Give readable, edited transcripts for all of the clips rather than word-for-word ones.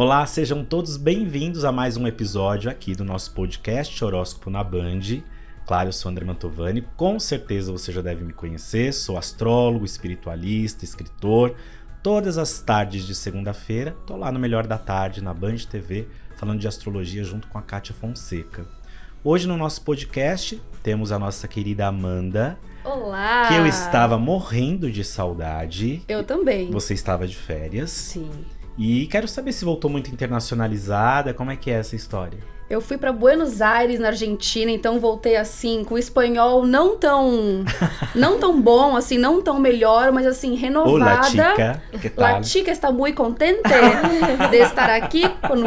Olá, sejam todos bem-vindos a mais um episódio aqui do nosso podcast Horóscopo na Band. Claro, eu sou André Mantovani, com certeza você já deve me conhecer, sou astrólogo, espiritualista, escritor. Todas as tardes de segunda-feira, tô lá no Melhor da Tarde, na Band TV, falando de astrologia junto com a Kátia Fonseca. Hoje no nosso podcast temos a nossa querida Amanda. Olá! Que eu estava morrendo de saudade. Eu também. Você estava de férias. Sim. E quero saber se voltou muito internacionalizada, como é que é essa história? Eu fui pra Buenos Aires, na Argentina, então voltei assim, com o espanhol não tão bom, assim, não tão melhor, mas assim, renovada. Olá, chica, que tal? La chica está muito contente de estar aqui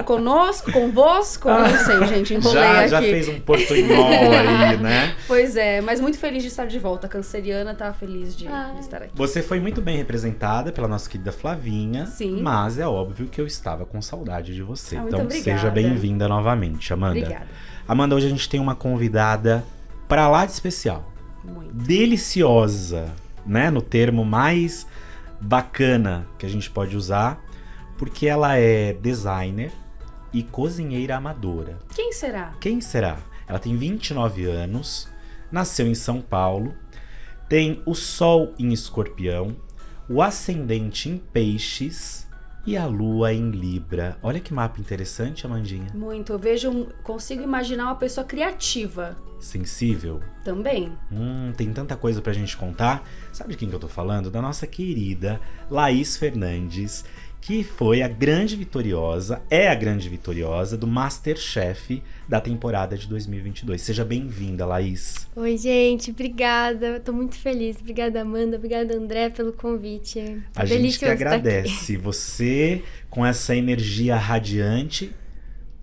conosco, convosco. Não sei, gente, enrolei aqui. Já fez um portunhol aí, né? Pois é, mas muito feliz de estar de volta. A canceriana tá feliz de estar aqui. Você foi muito bem representada pela nossa querida Flavinha. Sim. Mas é óbvio que eu estava com saudade de você. Muito Então obrigada. seja bem-vinda novamente, Amanda. Obrigada. Amanda, hoje a gente tem uma convidada pra lá de especial. Muito. Deliciosa, né? No termo mais bacana que a gente pode usar, porque ela é designer e cozinheira amadora. Quem será? Quem será? Ela tem 29 anos, nasceu em São Paulo, tem o Sol em Escorpião, o Ascendente em Peixes e a Lua em Libra. Olha que mapa interessante, Amandinha. Muito. Eu consigo imaginar uma pessoa criativa. Sensível. Também. Tem tanta coisa pra gente contar. Sabe de quem que eu tô falando? Da nossa querida Laís Fernandes, que foi a grande vitoriosa, é a grande vitoriosa do MasterChef da temporada de 2022. Seja bem-vinda, Laís. Oi, gente, obrigada. Tô muito feliz. Obrigada, Amanda. Obrigada, André, pelo convite. A gente que agradece. Você, com essa energia radiante,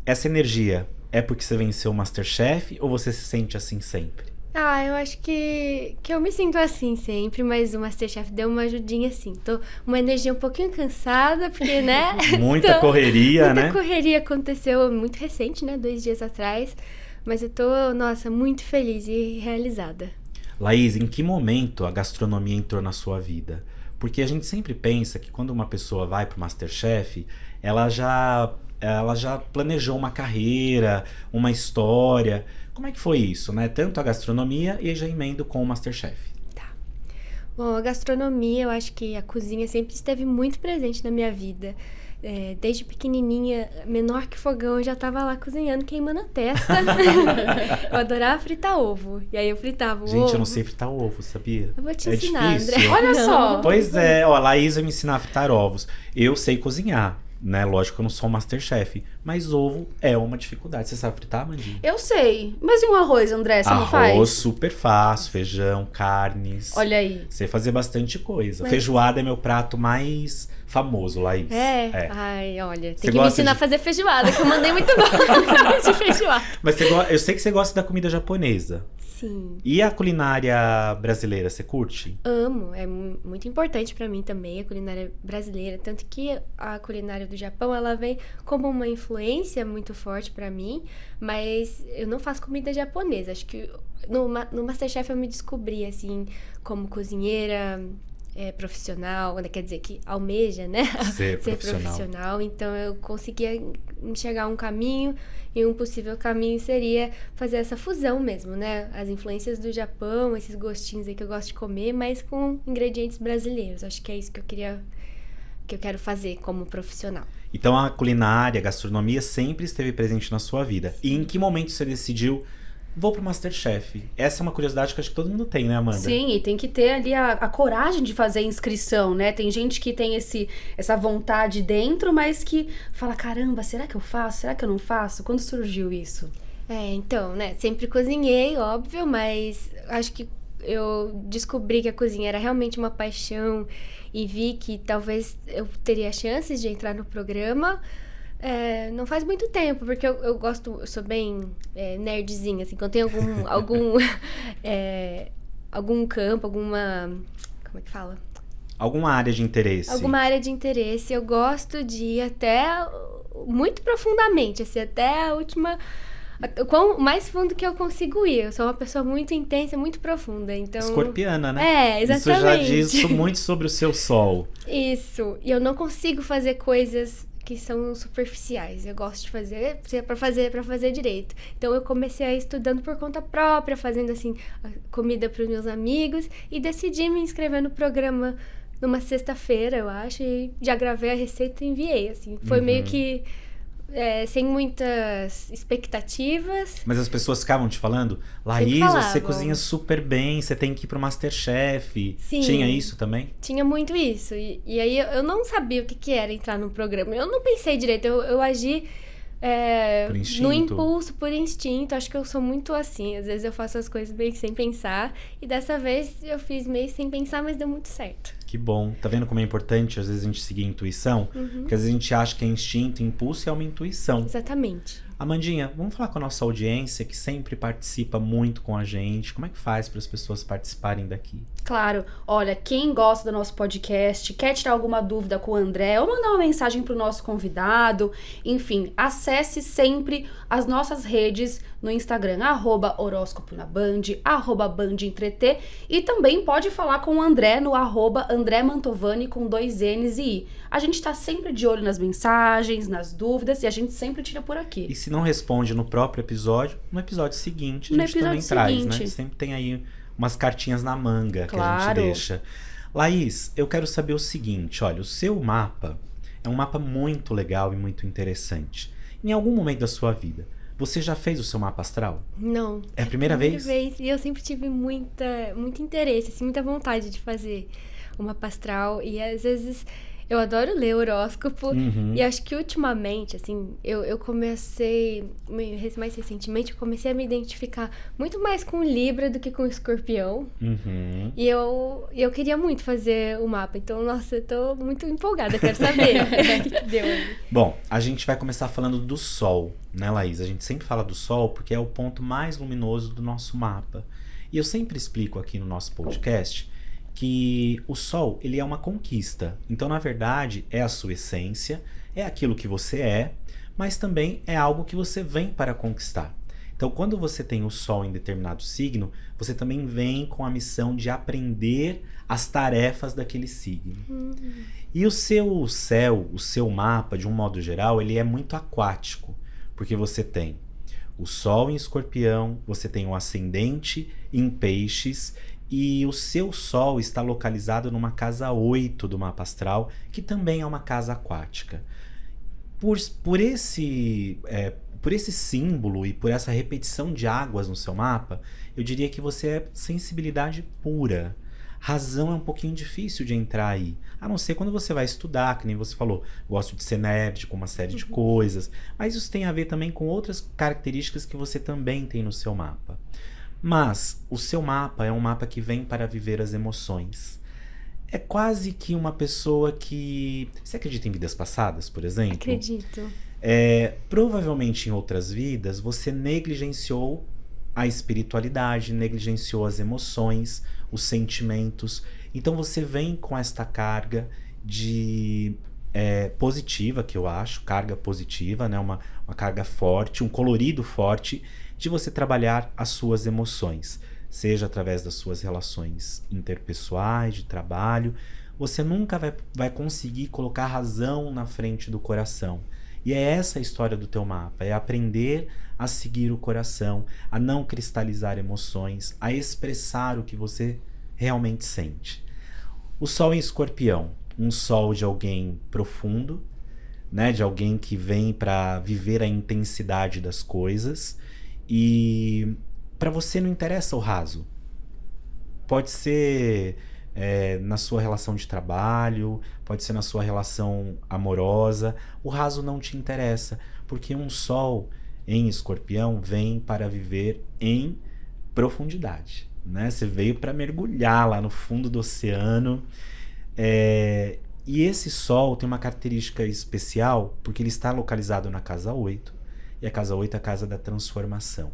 essa energia é porque você venceu o MasterChef ou você se sente assim sempre? Eu acho que eu me sinto assim sempre, mas o MasterChef deu uma ajudinha assim. Tô uma energia um pouquinho cansada, porque, né? Muita correria, né? Muita correria aconteceu muito recente, né? 2 dias atrás. Mas eu tô, nossa, muito feliz e realizada. Laís, em que momento a gastronomia entrou na sua vida? Porque a gente sempre pensa que quando uma pessoa vai pro MasterChef, ela já planejou uma carreira, uma história. Como é que foi isso, né? Tanto a gastronomia e aí já emendo com o MasterChef. Tá. Bom, a gastronomia, eu acho que a cozinha sempre esteve muito presente na minha vida. Desde pequenininha, menor que fogão, eu já tava lá cozinhando, queimando a testa. Eu adorava fritar ovo. E aí eu fritava o ovo. Gente, eu não sei fritar ovo, sabia? Eu vou te ensinar, difícil. André. Olha só. Pois é, ó, a Laís vai me ensinar a fritar ovos. Eu sei cozinhar, né? Lógico que eu não sou um MasterChef, mas ovo é uma dificuldade. Você sabe fritar, Mandinha? Eu sei. Mas e um arroz, André? Você não faz? Arroz super fácil, feijão, carnes. Olha aí. Sei fazer bastante coisa. Feijoada é meu prato mais famoso, Laís. Ai, olha, Você tem que me ensinar a fazer feijoada, que eu mandei muito bom de feijoada. Mas eu sei que você gosta da comida japonesa. Sim. E a culinária brasileira, você curte? Amo, é muito importante pra mim também a culinária brasileira, tanto que a culinária do Japão, ela vem como uma influência muito forte pra mim, mas eu não faço comida japonesa. Acho que no MasterChef eu me descobri, assim, como cozinheira profissional, quer dizer, que almeja, né? Ser profissional. Então eu conseguia enxergar um caminho, e um possível caminho seria fazer essa fusão mesmo, né? As influências do Japão, esses gostinhos aí que eu gosto de comer, mas com ingredientes brasileiros. Acho que é isso que eu quero fazer como profissional. Então a culinária, a gastronomia sempre esteve presente na sua vida. E em que momento você decidiu: vou pro MasterChef? Essa é uma curiosidade que acho que todo mundo tem, né, Amanda? Sim, e tem que ter ali a coragem de fazer a inscrição, né? Tem gente que tem essa vontade dentro, mas que fala, caramba, será que eu faço? Será que eu não faço? Quando surgiu isso? Então, né, sempre cozinhei, óbvio, mas acho que eu descobri que a cozinha era realmente uma paixão e vi que talvez eu teria chances de entrar no programa. Não faz muito tempo, porque eu sou bem nerdzinha, assim, quando tem algum campo, alguma, como é que fala? Alguma área de interesse. Alguma área de interesse, eu gosto de ir até muito profundamente, assim, até a última, o mais fundo que eu consigo ir. Eu sou uma pessoa muito intensa, muito profunda, então... Escorpiana, né? Exatamente. Isso já diz muito sobre o seu sol. Isso, e eu não consigo fazer coisas que são superficiais. Eu gosto de fazer para fazer direito. Então eu comecei a ir estudando por conta própria, fazendo assim comida para os meus amigos e decidi me inscrever no programa numa sexta-feira, eu acho, e já gravei a receita e enviei, assim. Foi meio que sem muitas expectativas. Mas as pessoas ficavam te falando, Laís, você cozinha super bem, você tem que ir pro MasterChef. Sim. Tinha isso também? Tinha muito isso. E aí eu não sabia o que era entrar no programa. Eu não pensei direito, eu agi por instinto. No impulso, por instinto. Acho que eu sou muito assim. Às vezes eu faço as coisas meio sem pensar. E dessa vez eu fiz meio sem pensar, mas deu muito certo. Que bom. Tá vendo como é importante às vezes a gente seguir a intuição? Porque às vezes a gente acha que é instinto, impulso é uma intuição. Exatamente. Amandinha, vamos falar com a nossa audiência que sempre participa muito com a gente. Como é que faz para as pessoas participarem daqui? Claro, olha, quem gosta do nosso podcast, quer tirar alguma dúvida com o André ou mandar uma mensagem pro nosso convidado, enfim, acesse sempre as nossas redes no Instagram, @horóscopo na Band, @bandentreter, e também pode falar com o André no @André Mantovani com 2 N's e I. A gente tá sempre de olho nas mensagens, nas dúvidas, e a gente sempre tira por aqui. E se não responde no próprio episódio, no episódio seguinte a gente também traz, né? Sempre tem aí umas cartinhas na manga que a gente deixa. Laís, eu quero saber o seguinte, olha, o seu mapa é um mapa muito legal e muito interessante. Em algum momento da sua vida, você já fez o seu mapa astral? Não. É a primeira vez? E eu sempre tive muito interesse, assim, muita vontade de fazer o mapa astral. E às vezes eu adoro ler horóscopo. E acho que ultimamente, assim, eu comecei, mais recentemente, eu comecei a me identificar muito mais com Libra do que com Escorpião. E eu queria muito fazer o mapa. Então, nossa, eu tô muito empolgada, quero saber o que deu ali. Bom, a gente vai começar falando do Sol, né, Laís? A gente sempre fala do Sol porque é o ponto mais luminoso do nosso mapa. E eu sempre explico aqui no nosso podcast que o Sol, ele é uma conquista. Então, na verdade, é a sua essência, é aquilo que você é, mas também é algo que você vem para conquistar. Então, quando você tem o Sol em determinado signo, você também vem com a missão de aprender as tarefas daquele signo. E o seu céu, o seu mapa, de um modo geral, ele é muito aquático, porque você tem o Sol em Escorpião, você tem o ascendente em Peixes, e o seu Sol está localizado numa casa 8 do mapa astral, que também é uma casa aquática. Por esse símbolo e por essa repetição de águas no seu mapa, eu diria que você é sensibilidade pura. Razão é um pouquinho difícil de entrar aí. A não ser quando você vai estudar, que nem você falou, gosto de ser nerd com uma série de coisas. Mas isso tem a ver também com outras características que você também tem no seu mapa. Mas o seu mapa é um mapa que vem para viver as emoções. É quase que uma pessoa que... Você acredita em vidas passadas, por exemplo? Acredito. Provavelmente em outras vidas você negligenciou a espiritualidade, negligenciou as emoções, os sentimentos. Então você vem com esta carga de positiva, que eu acho, carga positiva, né? Uma carga forte, um colorido forte de você trabalhar as suas emoções, seja através das suas relações interpessoais, de trabalho. Você nunca vai conseguir colocar a razão na frente do coração. E é essa a história do teu mapa, é aprender a seguir o coração, a não cristalizar emoções, a expressar o que você realmente sente. O Sol em Escorpião, um Sol de alguém profundo, né, de alguém que vem para viver a intensidade das coisas, e para você não interessa o raso. Pode ser na sua relação de trabalho, pode ser na sua relação amorosa. O raso não te interessa, porque um Sol em Escorpião vem para viver em profundidade, né? Você veio para mergulhar lá no fundo do oceano. E esse Sol tem uma característica especial, porque ele está localizado na casa 8, e a casa 8 é a casa da transformação.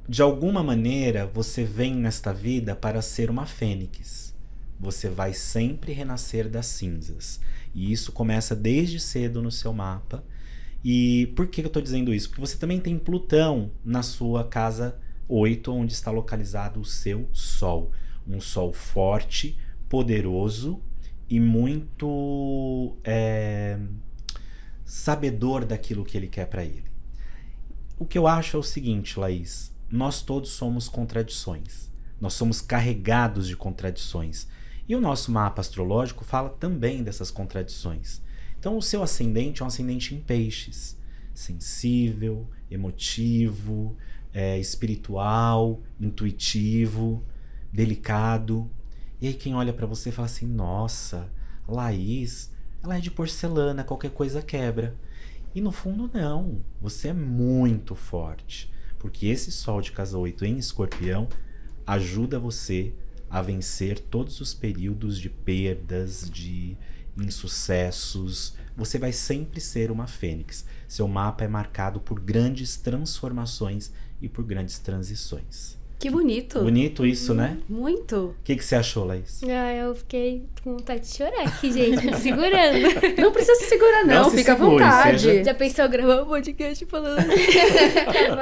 De alguma maneira, você vem nesta vida para ser uma fênix. Você vai sempre renascer das cinzas. E isso começa desde cedo no seu mapa. E por que eu estou dizendo isso? Porque você também tem Plutão na sua casa 8, onde está localizado o seu Sol. Um Sol forte, poderoso e muito sabedor daquilo que ele quer para ele. O que eu acho é o seguinte, Laís, nós todos somos contradições, nós somos carregados de contradições, e o nosso mapa astrológico fala também dessas contradições. Então o seu ascendente é um ascendente em peixes, sensível, emotivo, espiritual, intuitivo, delicado. E aí quem olha pra você fala assim, nossa, Laís, ela é de porcelana, qualquer coisa quebra. E no fundo não, você é muito forte, porque esse Sol de casa 8 em Escorpião ajuda você a vencer todos os períodos de perdas, de insucessos. Você vai sempre ser uma fênix. Seu mapa é marcado por grandes transformações e por grandes transições. Que bonito. Bonito isso, né? Muito. O que você achou, Laís? Eu fiquei com vontade de chorar aqui, gente, me segurando. Não precisa se segurar, não. Se Fica à segure, vontade. Já pensou gravar um podcast falando?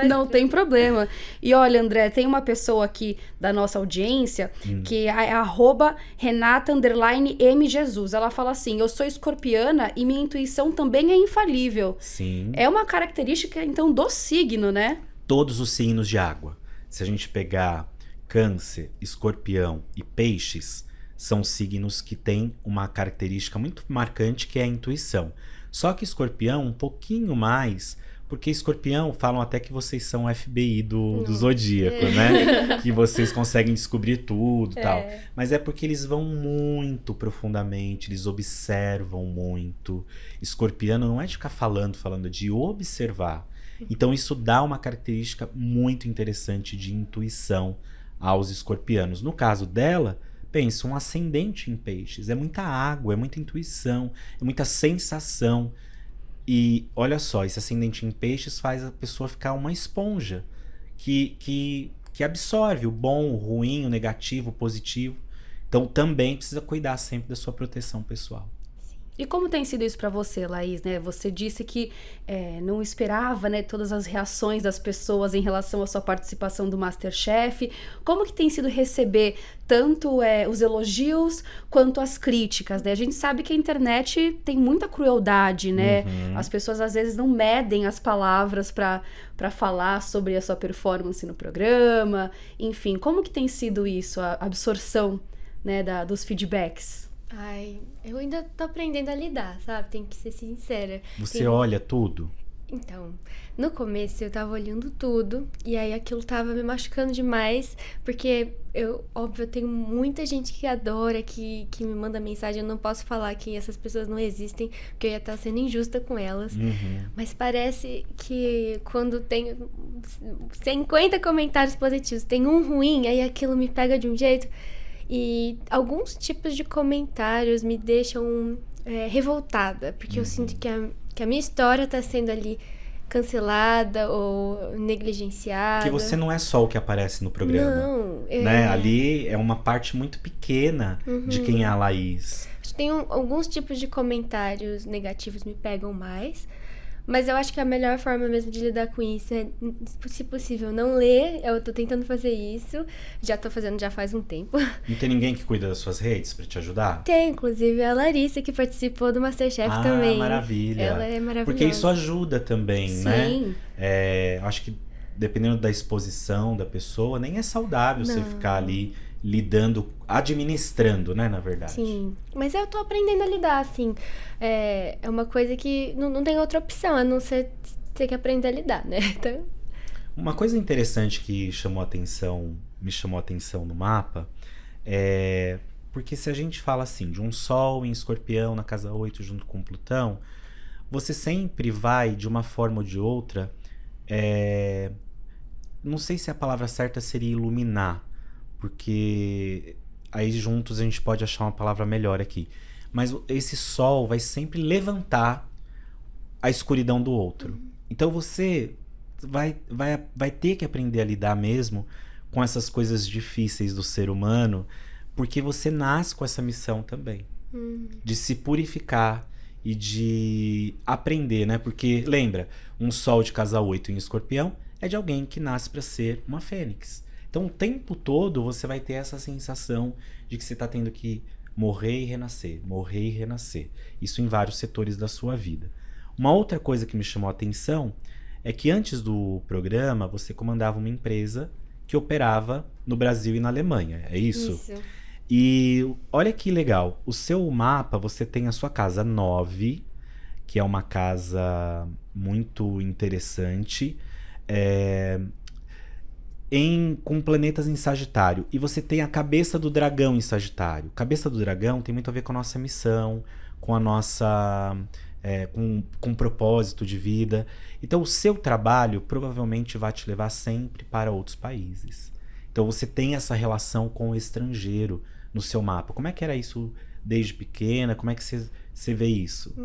Não tem problema. E olha, André, tem uma pessoa aqui da nossa audiência que é @Renata_MJesus. Ela fala assim, eu sou escorpiana e minha intuição também é infalível. Sim. É uma característica, então, do signo, né? Todos os signos de água. Se a gente pegar Câncer, Escorpião e Peixes, são signos que têm uma característica muito marcante que é a intuição. Só que Escorpião um pouquinho mais, porque Escorpião falam até que vocês são o FBI do Zodíaco, né? Que vocês conseguem descobrir tudo e tal. Mas é porque eles vão muito profundamente, eles observam muito. Escorpiano não é de ficar falando, é de observar. Então isso dá uma característica muito interessante de intuição aos escorpianos. No caso dela, pensa, um ascendente em peixes. É muita água, é muita intuição, é muita sensação. E olha só, esse ascendente em peixes faz a pessoa ficar uma esponja que absorve o bom, o ruim, o negativo, o positivo. Então também precisa cuidar sempre da sua proteção pessoal. E como tem sido isso para você, Laís, né? Você disse que não esperava, né, todas as reações das pessoas em relação à sua participação do MasterChef. Como que tem sido receber tanto os elogios quanto as críticas, né? A gente sabe que a internet tem muita crueldade, né? As pessoas às vezes não medem as palavras para falar sobre a sua performance no programa. Enfim, como que tem sido isso, a absorção, né, dos feedbacks? Eu ainda tô aprendendo a lidar, sabe? Tem que ser sincera. Você olha tudo? Então, no começo eu tava olhando tudo e aí aquilo tava me machucando demais, porque eu tenho muita gente que adora, que me manda mensagem. Eu não posso falar que essas pessoas não existem, porque eu ia estar sendo injusta com elas. Mas parece que quando tem 50 comentários positivos, tem um ruim, aí aquilo me pega de um jeito. E alguns tipos de comentários me deixam revoltada, porque eu sinto que a minha história tá sendo ali cancelada ou negligenciada. Porque você não é só o que aparece no programa. Não. Né? Ali é uma parte muito pequena de quem é a Laís. Tem alguns tipos de comentários negativos me pegam mais. Mas eu acho que a melhor forma mesmo de lidar com isso é, se possível, não ler. Eu tô tentando fazer isso. Já tô fazendo já faz um tempo. Não tem ninguém que cuida das suas redes pra te ajudar? Tem, inclusive a Larissa, que participou do MasterChef também. Maravilha. Ela é maravilhosa. Porque isso ajuda também, né? Sim. Acho que dependendo da exposição da pessoa, nem é saudável você ficar ali lidando, administrando, né, na verdade. Sim, mas eu tô aprendendo a lidar, assim. É uma coisa que não tem outra opção, a não ser ter que aprender a lidar, né? Então... Uma coisa interessante que me chamou a atenção no mapa é porque se a gente fala assim, de um Sol em Escorpião na casa 8 junto com Plutão, você sempre vai, de uma forma ou de outra, não sei se a palavra certa seria iluminar, porque aí juntos a gente pode achar uma palavra melhor aqui. Mas esse Sol vai sempre levantar a escuridão do outro. Então você vai ter que aprender a lidar mesmo com essas coisas difíceis do ser humano, porque você nasce com essa missão também. De se purificar e de aprender, né? Porque, lembra, um Sol de casa 8 em Escorpião é de alguém que nasce para ser uma fênix. Então, o tempo todo você vai ter essa sensação de que você está tendo que morrer e renascer, morrer e renascer. Isso em vários setores da sua vida. Uma outra coisa que me chamou a atenção é que antes do programa você comandava uma empresa que operava no Brasil e na Alemanha, é isso? Isso. E olha que legal, o seu mapa, você tem a sua casa 9, que é uma casa muito interessante, com planetas em Sagitário. E você tem a cabeça do dragão em Sagitário. Cabeça do dragão tem muito a ver com a nossa missão, com a nossa... com propósito de vida. Então o seu trabalho provavelmente vai te levar sempre para outros países. Então você tem essa relação com o estrangeiro no seu mapa. Como é que era isso desde pequena? Como é que você vê isso?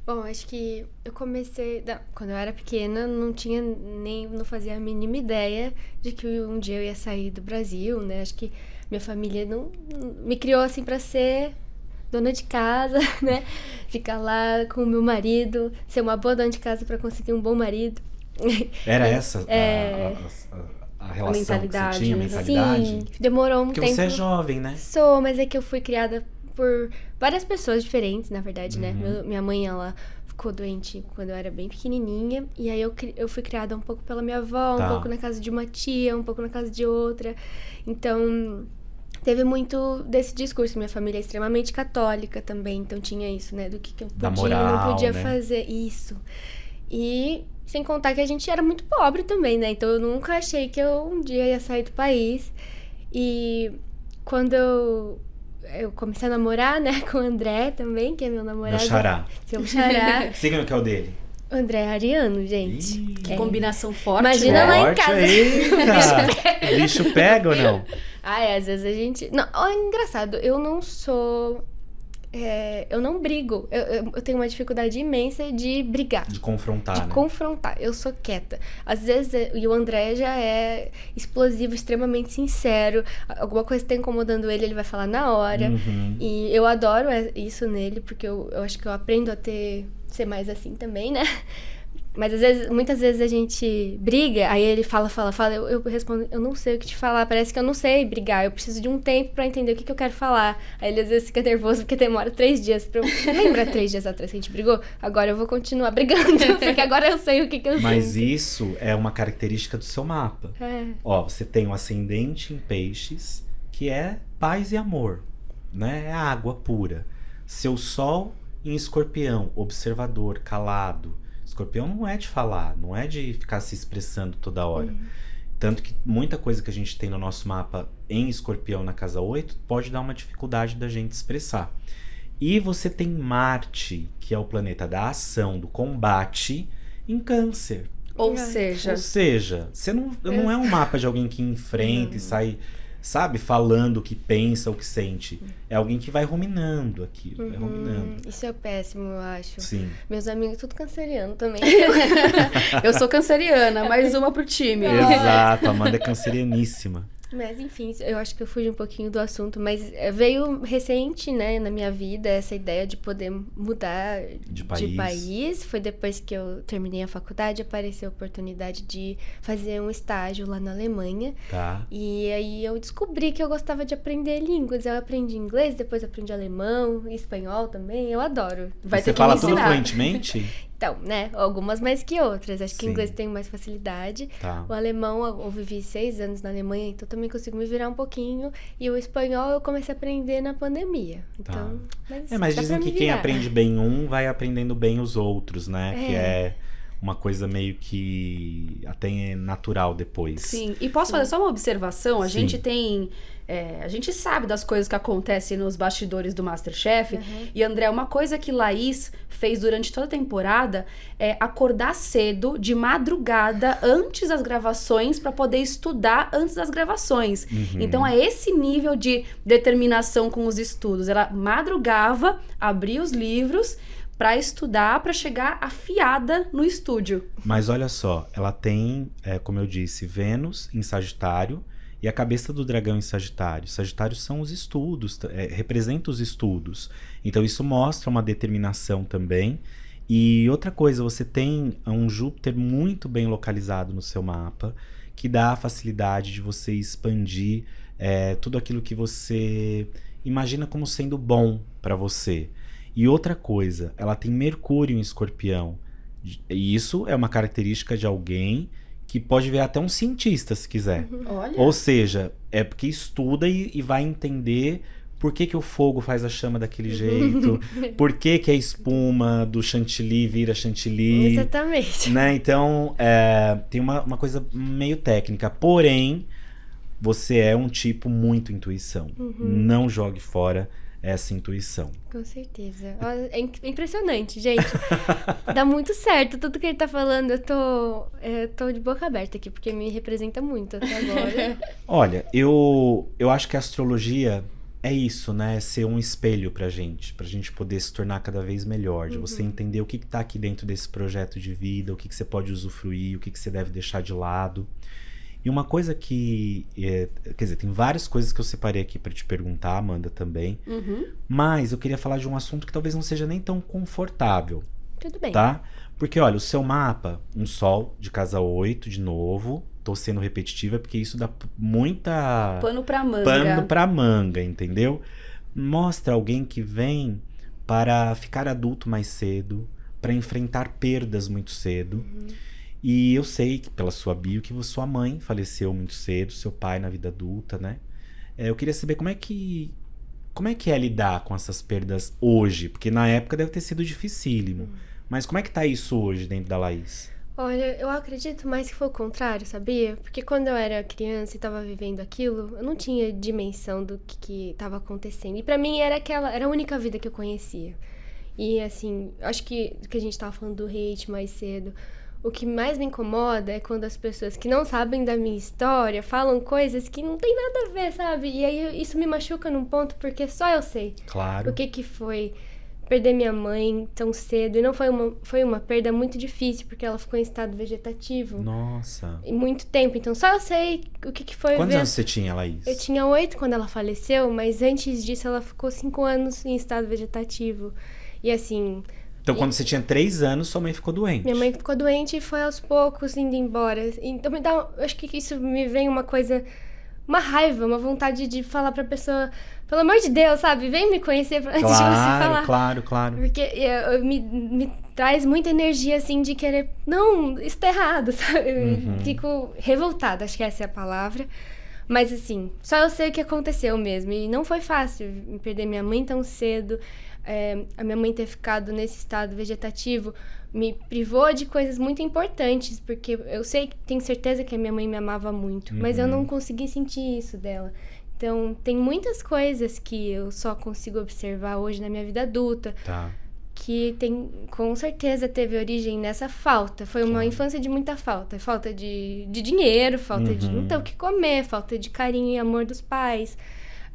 Bom, acho que eu comecei... Quando eu era pequena, não fazia a mínima ideia de que um dia eu ia sair do Brasil, né? Acho que minha família não me criou assim pra ser dona de casa, né? Ficar lá com o meu marido, ser uma boa dona de casa pra conseguir um bom marido. Era essa a relação que você tinha, a mentalidade? Sim, demorou um Porque tempo. você é jovem, né? Sou, mas é que eu fui criada por várias pessoas diferentes, na verdade, né? Minha mãe, ela ficou doente quando eu era bem pequenininha. E aí eu fui criada um pouco pela minha avó, um pouco na casa de uma tia, um pouco na casa de outra. Então, teve muito desse discurso. Minha família é extremamente católica também, então tinha isso, né? Do que eu podia e não podia fazer. Isso. E sem contar que a gente era muito pobre também, né? Então eu nunca achei que eu um dia ia sair do país. E quando eu comecei a namorar, né, com o André também, que é meu namorado. Meu xará. Seu xará. Signo que é o dele? O André é ariano, gente. Que combinação forte. Imagina né? lá em casa. Eita! O bicho pega ou não? Às vezes a gente... Não, é engraçado, eu não sou... eu não brigo. Eu tenho uma dificuldade imensa de brigar. De confrontar, né? Confrontar. Eu sou quieta. Às vezes, e o André já é explosivo, extremamente sincero. Alguma coisa tá incomodando ele, ele vai falar na hora. E eu adoro isso nele, porque eu acho que eu aprendo a ser mais assim também, né? Mas muitas vezes a gente briga, aí ele fala, eu respondo, eu não sei o que te falar, parece que eu não sei brigar, eu preciso de um tempo pra entender o que eu quero falar. Aí ele às vezes fica nervoso porque demora 3 dias pra eu... Lembra 3 dias atrás que a gente brigou? Agora eu vou continuar brigando, porque agora eu sei o que eu Mas sinto. isso é uma característica do seu mapa. Ó, você tem um ascendente em peixes, que é paz e amor, né? É água pura. Seu sol em escorpião, observador, calado. Escorpião não é de falar, não é de ficar se expressando toda hora. Tanto que muita coisa que a gente tem no nosso mapa em Escorpião na casa 8 pode dar uma dificuldade da gente expressar. E você tem Marte, que é o planeta da ação, do combate, em Câncer. Ou seja, você não é um mapa de alguém que enfrenta e sai, sabe, falando o que pensa, o que sente. É alguém que vai ruminando aquilo, vai ruminando. Isso é péssimo, eu acho. Sim. Meus amigos tudo canceriano também. eu sou canceriana, mais uma pro time. Exato, a Amanda é cancerianíssima. Mas enfim, eu acho que eu fugi um pouquinho do assunto, mas veio recente, né, na minha vida essa ideia de poder mudar de país. Foi depois que eu terminei a faculdade, apareceu a oportunidade de fazer um estágio lá na Alemanha. Tá. E aí eu descobri que eu gostava de aprender línguas. Eu aprendi inglês, depois aprendi alemão, espanhol também, eu adoro. Vai ter Você que fala me tudo ensinar. fluentemente? Então, né, algumas mais que outras. Acho que Sim. inglês tem mais facilidade. Tá. O alemão, eu vivi 6 anos na Alemanha, então também consigo me virar um pouquinho. E o espanhol eu comecei a aprender na pandemia. Então, Mas dá dizem pra que me quem virar. aprende bem um vai aprendendo bem os outros, né? Que é uma coisa meio que até é natural depois. Sim, e posso fazer só uma observação? A Sim. gente tem... a gente sabe das coisas que acontecem nos bastidores do MasterChef. E, André, uma coisa que Laís fez durante toda a temporada é acordar cedo, de madrugada, antes das gravações, para poder estudar antes das gravações. Então, é esse nível de determinação com os estudos. Ela madrugava, abria os livros para estudar, para chegar afiada no estúdio. Mas olha só, ela tem, como eu disse, Vênus em Sagitário e a cabeça do dragão em Sagitário. Sagitário são os estudos, representa os estudos. Então isso mostra uma determinação também. E outra coisa, você tem um Júpiter muito bem localizado no seu mapa, que dá a facilidade de você expandir tudo aquilo que você imagina como sendo bom pra você. E outra coisa, ela tem Mercúrio em Escorpião. E isso é uma característica de alguém que pode ver até um cientista, se quiser. Olha. Ou seja, é porque estuda e vai entender por que o fogo faz a chama daquele jeito, por que a espuma do chantilly vira chantilly. Exatamente. Né? Então, tem uma coisa meio técnica. Porém, você é um tipo muito intuição. Não jogue fora essa intuição. Com certeza. Olha, é impressionante, gente. Dá muito certo. Tudo que ele tá falando, eu tô de boca aberta aqui, porque me representa muito até agora. Olha, eu acho que a astrologia é isso, né? É ser um espelho pra gente poder se tornar cada vez melhor, de você entender o que tá aqui dentro desse projeto de vida, o que você pode usufruir, o que você deve deixar de lado. E uma coisa que... quer dizer, tem várias coisas que eu separei aqui pra te perguntar, Amanda, também. Mas eu queria falar de um assunto que talvez não seja nem tão confortável. Tudo bem. Tá? Porque, olha, o seu mapa, um sol de casa 8, de novo. Tô sendo repetitiva porque isso dá muita... Pano pra manga. Pano pra manga, entendeu? Mostra alguém que vem para ficar adulto mais cedo, para enfrentar perdas muito cedo. E eu sei que pela sua bio que sua mãe faleceu muito cedo, seu pai na vida adulta, né? Eu queria saber como é que é lidar com essas perdas hoje, porque na época deve ter sido dificílimo. Mas como é que tá isso hoje dentro da Laís? Olha, eu acredito mais que foi o contrário, sabia? Porque quando eu era criança e tava vivendo aquilo, eu não tinha dimensão do que tava acontecendo. E pra mim era a única vida que eu conhecia. E assim, acho que a gente tava falando do hate mais cedo. O que mais me incomoda é quando as pessoas que não sabem da minha história falam coisas que não tem nada a ver, sabe? E aí isso me machuca num ponto porque só eu sei. Claro. O que foi perder minha mãe tão cedo. E não foi uma perda muito difícil, porque ela ficou em estado vegetativo. Nossa. Em muito tempo. Então só eu sei o que foi. Quantos anos você tinha, Laís? Eu tinha 8 quando ela faleceu, mas antes disso ela ficou 5 anos em estado vegetativo. E assim... Então, quando você tinha 3 anos, sua mãe ficou doente. Minha mãe ficou doente e foi aos poucos indo embora. Então, acho que isso me vem uma coisa... Uma raiva, uma vontade de falar pra pessoa... Pelo amor de Deus, sabe? Vem me conhecer antes de você falar. Claro. Porque me traz muita energia, assim, de querer... Não, isso tá errado, sabe? Eu fico revoltada, acho que essa é a palavra. Mas, assim, só eu sei o que aconteceu mesmo. E não foi fácil perder minha mãe tão cedo. A minha mãe ter ficado nesse estado vegetativo me privou de coisas muito importantes, porque eu tenho certeza que a minha mãe me amava muito, mas eu não consegui sentir isso dela. Então, tem muitas coisas que eu só consigo observar hoje na minha vida adulta, que com certeza teve origem nessa falta. Foi uma infância de muita falta. Falta de dinheiro, falta de não ter o que comer, falta de carinho e amor dos pais.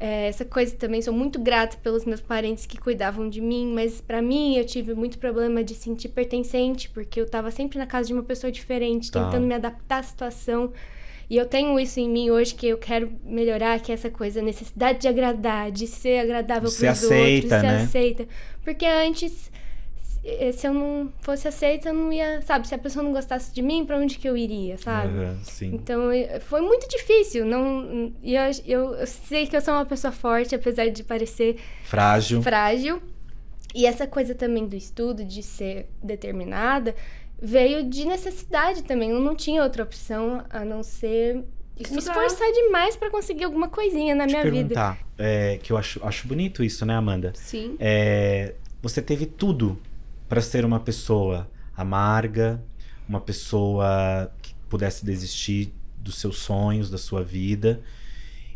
Essa coisa também, sou muito grata pelos meus parentes que cuidavam de mim, mas pra mim eu tive muito problema de sentir pertencente, porque eu tava sempre na casa de uma pessoa diferente, tentando me adaptar à situação. E eu tenho isso em mim hoje que eu quero melhorar, que é essa coisa, a necessidade de agradar, de ser agradável pros outros, ser aceita. Porque antes, se eu não fosse aceita, eu não ia, sabe? Se a pessoa não gostasse de mim, pra onde que eu iria, sabe? Sim. Então, foi muito difícil. E eu sei que eu sou uma pessoa forte, apesar de parecer... Frágil. E essa coisa também do estudo, de ser determinada, veio de necessidade também. Eu não tinha outra opção a não ser me esforçar demais pra conseguir alguma coisinha na minha vida. Que eu acho bonito isso, né, Amanda? Sim. Você teve tudo para ser uma pessoa amarga, uma pessoa que pudesse desistir dos seus sonhos, da sua vida.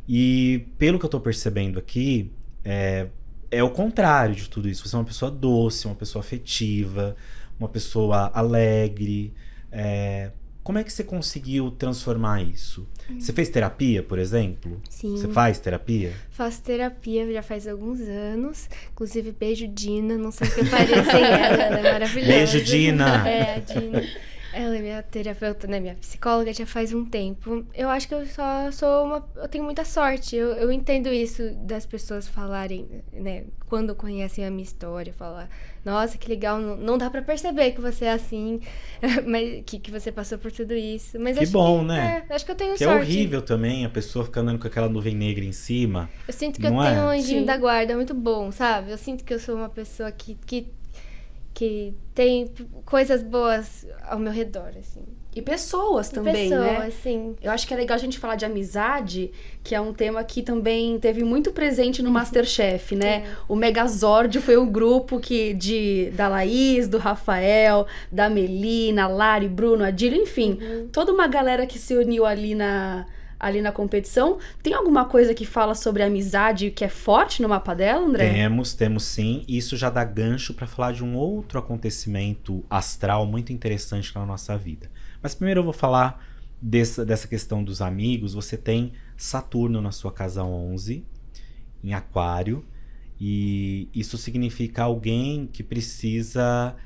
E pelo que eu tô percebendo aqui, é o contrário de tudo isso. Você é uma pessoa doce, uma pessoa afetiva, uma pessoa alegre. Como é que você conseguiu transformar isso? Você fez terapia, por exemplo? Sim. Você faz terapia? Faço terapia já faz alguns anos. Inclusive, beijo, Dina. Não sei o que eu faria sem ela. Ela é maravilhosa. Beijo, Dina! A Dina. Ela é minha terapeuta, né? Minha psicóloga já faz um tempo. Eu acho que eu só eu tenho muita sorte. Eu entendo isso das pessoas falarem, né? Quando conhecem a minha história, falar, nossa, que legal, não dá pra perceber que você é assim, mas que você passou por tudo isso. Mas Que bom, né? Acho que eu tenho Que sorte. é horrível também a pessoa ficar andando com aquela nuvem negra em cima. Eu sinto que eu Não tenho um é? anjinho Sim. da guarda muito bom, sabe? Eu sinto que eu sou uma pessoa que tem coisas boas ao meu redor, assim. E pessoas também, Pessoa, né? assim. Eu acho que é legal a gente falar de amizade, que é um tema que também teve muito presente no MasterChef, né? O Megazord foi o grupo da Laís, do Rafael, da Melina, Lari, Bruno, Adílio, enfim. Toda uma galera que se uniu ali na competição. Tem alguma coisa que fala sobre amizade que é forte no mapa dela, André? Temos sim. Isso já dá gancho para falar de um outro acontecimento astral muito interessante na nossa vida. Mas primeiro eu vou falar dessa questão dos amigos. Você tem Saturno na sua casa 11, em Aquário, e isso significa alguém que precisa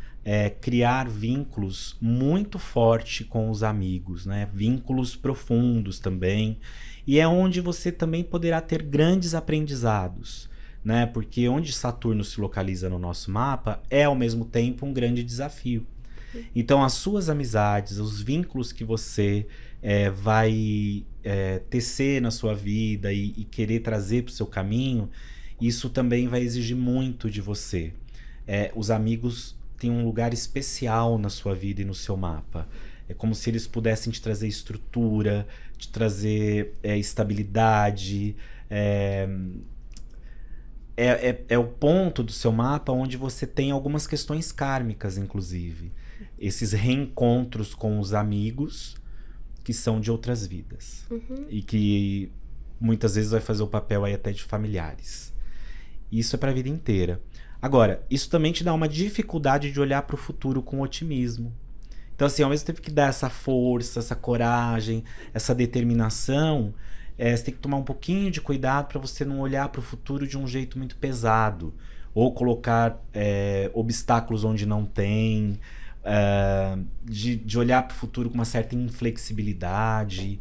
criar vínculos muito fortes com os amigos, né? Vínculos profundos também. E é onde você também poderá ter grandes aprendizados, né? Porque onde Saturno se localiza no nosso mapa é ao mesmo tempo um grande desafio. Então as suas amizades, os vínculos que você vai tecer na sua vida e querer trazer para o seu caminho, isso também vai exigir muito de você. Os amigos têm um lugar especial na sua vida e no seu mapa. É como se eles pudessem te trazer estrutura, te trazer estabilidade. É o ponto do seu mapa onde você tem algumas questões kármicas, inclusive. Esses reencontros com os amigos que são de outras vidas. E que muitas vezes vai fazer o papel aí até de familiares. Isso é para a vida inteira. Agora, isso também te dá uma dificuldade de olhar para o futuro com otimismo. Então, assim, ao mesmo tempo que dá essa força, essa coragem, essa determinação, você tem que tomar um pouquinho de cuidado para você não olhar para o futuro de um jeito muito pesado. Ou colocar obstáculos onde não tem. De olhar para o futuro com uma certa inflexibilidade.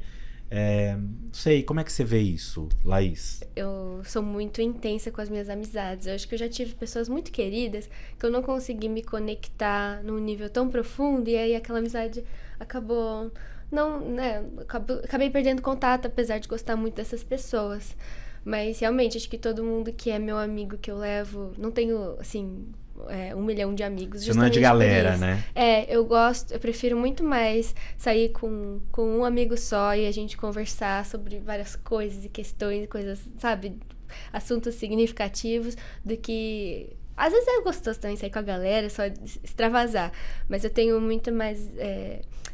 Não sei, como é que você vê isso, Laís? Eu sou muito intensa com as minhas amizades. Eu acho que eu já tive pessoas muito queridas que eu não consegui me conectar num nível tão profundo, e aí aquela amizade acabou... Não, né? Acabei perdendo contato, apesar de gostar muito dessas pessoas. Mas realmente, acho que todo mundo que é meu amigo, que eu levo... Não tenho, assim... 1 milhão de amigos. Você não é de galera, né? Eu prefiro muito mais sair com um amigo só e a gente conversar sobre várias coisas e questões, coisas, sabe, assuntos significativos, do que... Às vezes é gostoso também sair com a galera, só extravasar, mas eu tenho muito mais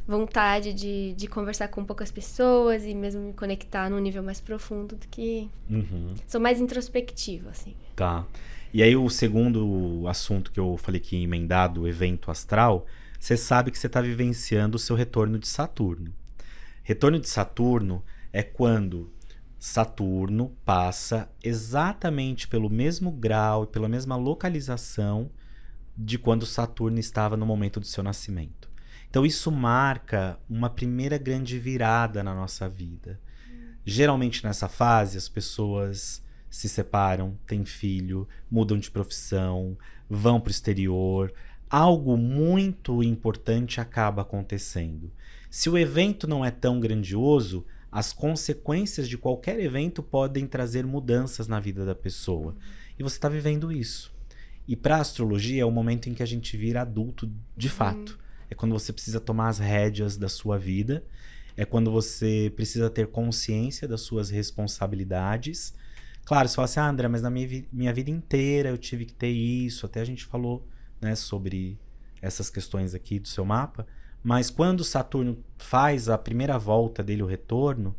vontade de conversar com poucas pessoas e mesmo me conectar num nível mais profundo do que... Sou mais introspectiva, assim. Tá. E aí o segundo assunto que eu falei que emendado, o evento astral, você sabe que você está vivenciando o seu retorno de Saturno. Retorno de Saturno é quando Saturno passa exatamente pelo mesmo grau e pela mesma localização de quando Saturno estava no momento do seu nascimento. Então isso marca uma primeira grande virada na nossa vida. Geralmente nessa fase as pessoas se separam, têm filho, mudam de profissão, vão para o exterior. Algo muito importante acaba acontecendo. Se o evento não é tão grandioso, as consequências de qualquer evento podem trazer mudanças na vida da pessoa. E você está vivendo isso. E para a astrologia é o momento em que a gente vira adulto de fato. É quando você precisa tomar as rédeas da sua vida. É quando você precisa ter consciência das suas responsabilidades. Claro, você fala assim, André, mas na minha vida inteira eu tive que ter isso. Até a gente falou, né, sobre essas questões aqui do seu mapa. Mas quando Saturno faz a primeira volta dele, o retorno,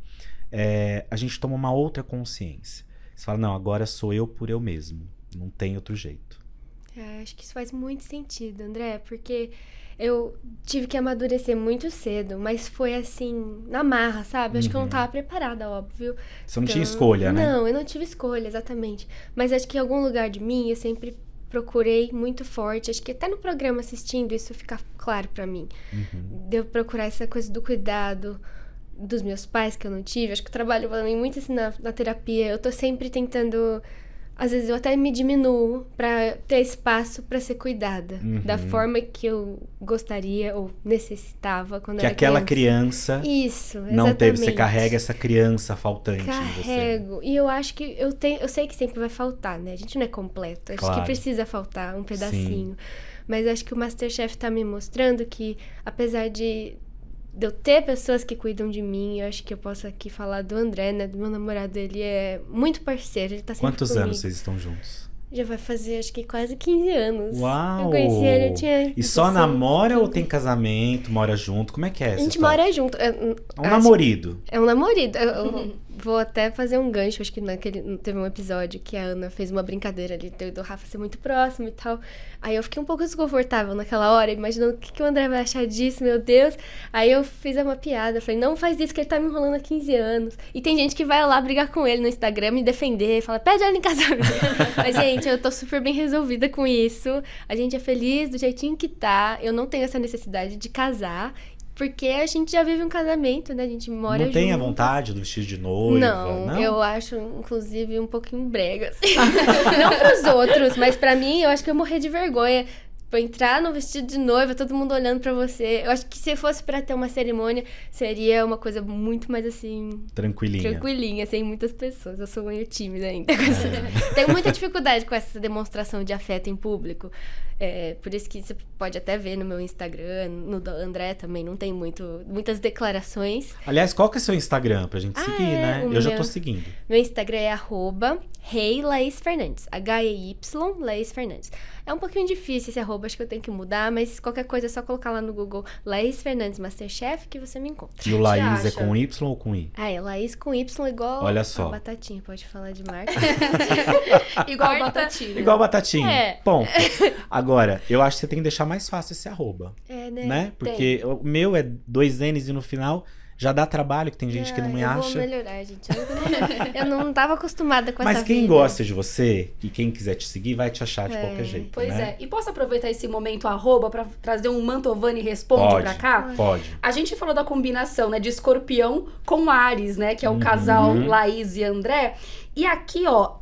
a gente toma uma outra consciência. Você fala, não, agora sou eu por eu mesmo. Não tem outro jeito. Acho que isso faz muito sentido, André, porque eu tive que amadurecer muito cedo, mas foi assim, na marra, sabe? Acho que eu não estava preparada, óbvio. Você não tinha escolha, né? Não, eu não tive escolha, exatamente. Mas acho que em algum lugar de mim eu sempre procurei muito forte. Acho que até no programa assistindo isso fica claro pra mim. De eu procurar essa coisa do cuidado dos meus pais que eu não tive. Acho que eu trabalho também muito assim na terapia. Eu tô sempre tentando... Às vezes eu até me diminuo pra ter espaço pra ser cuidada. Da forma que eu gostaria ou necessitava quando Que era aquela criança Isso, não teve. Você exatamente. carrega essa criança faltante em você. Carrego. E eu acho que eu sei que sempre vai faltar, né? A gente não é completo. Acho Claro. que precisa faltar um pedacinho. Mas acho que o MasterChef tá me mostrando que, apesar de eu ter pessoas que cuidam de mim, eu acho que eu posso aqui falar do André, né? Do meu namorado, ele é muito parceiro, ele tá sempre Quantos comigo. anos vocês estão juntos? Já vai fazer, acho que quase 15 anos. Uau! Eu conheci ele, eu tinha... E só 16, namora ou 15. tem casamento, mora junto? Como é que é essa A gente história? mora junto. É um namorido. É um namorado. Eu vou até fazer um gancho. Acho que teve um episódio que a Ana fez uma brincadeira ali do Rafa ser muito próximo e tal. Aí eu fiquei um pouco desconfortável naquela hora, imaginando o que o André vai achar disso, meu Deus. Aí eu fiz uma piada. Falei, não faz isso que ele tá me enrolando há 15 anos. E tem gente que vai lá brigar com ele no Instagram, me defender, fala, pede ele em casamento. Mas, gente, eu tô super bem resolvida com isso. A gente é feliz do jeitinho que tá. Eu não tenho essa necessidade de casar. Porque a gente já vive um casamento, né? A gente mora junto. Não tem a vontade do vestido de noiva? Não, eu acho, inclusive, um pouquinho brega. Assim. Não pros outros, mas pra mim, eu acho que eu morrer de vergonha. Pra entrar no vestido de noiva, todo mundo olhando pra você. Eu acho que se fosse pra ter uma cerimônia, seria uma coisa muito mais, assim... Tranquilinha, sem muitas pessoas. Eu sou meio tímida ainda. Tenho muita dificuldade com essa demonstração de afeto em público. Por isso que você pode até ver no meu Instagram, no do André também, não tem muitas declarações. Aliás, qual que é o seu Instagram pra gente seguir, né? Eu já tô seguindo. Meu Instagram é @HeyLaísFernandes. HEY Laís Fernandes. É um pouquinho difícil esse arroba, acho que eu tenho que mudar, mas qualquer coisa é só colocar lá no Google Laís Fernandes Masterchef que você me encontra. E o Laís é com Y ou com I? É Laís com Y igual Olha só. a batatinha, pode falar de marca. Igual a batatinha. Igual batatinha. É. Ponto. Agora, eu acho que você tem que deixar mais fácil esse arroba. Né? Porque o meu é 2 N's e no final já dá trabalho, que tem gente que não me eu acha. vou melhorar, gente. Eu não tava acostumada com essa Mas quem vida. gosta de você e quem quiser te seguir vai te achar de qualquer jeito, Pois né? E posso aproveitar esse momento arroba pra trazer um Mantovani Responde pra cá? Pode. A gente falou da combinação, né, de Escorpião com Áries, né, que é o casal Laís e André. E aqui, ó,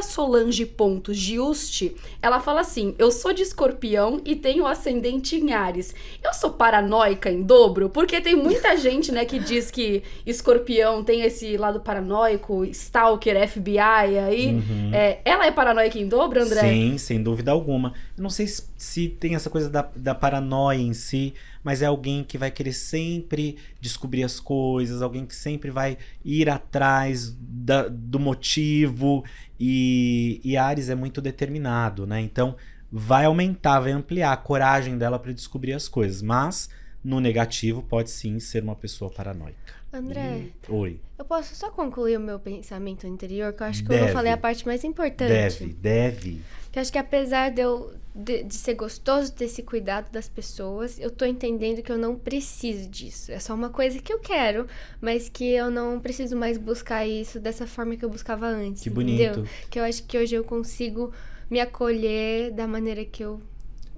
@solange.giusti, ela fala assim, eu sou de Escorpião e tenho ascendente em Áries. Eu sou paranoica em dobro? Porque tem muita gente, né, que diz que Escorpião tem esse lado paranoico, stalker, FBI aí. Ela é paranoica em dobro, André? Sim, sem dúvida alguma. Eu não sei se tem essa coisa da paranoia em si, mas é alguém que vai querer sempre descobrir as coisas, alguém que sempre vai ir atrás do motivo, e Áries é muito determinado, né? Então vai aumentar, vai ampliar a coragem dela para descobrir as coisas, mas no negativo pode sim ser uma pessoa paranoica. André, Oi. eu posso só concluir o meu pensamento interior, que eu acho que eu Deve. não falei a parte mais importante. Deve. Que eu acho que apesar de ser gostoso ter esse cuidado das pessoas, eu tô entendendo que eu não preciso disso. É só uma coisa que eu quero, mas que eu não preciso mais buscar isso dessa forma que eu buscava antes. Que bonito. Entendeu? Que eu acho que hoje eu consigo me acolher da maneira que eu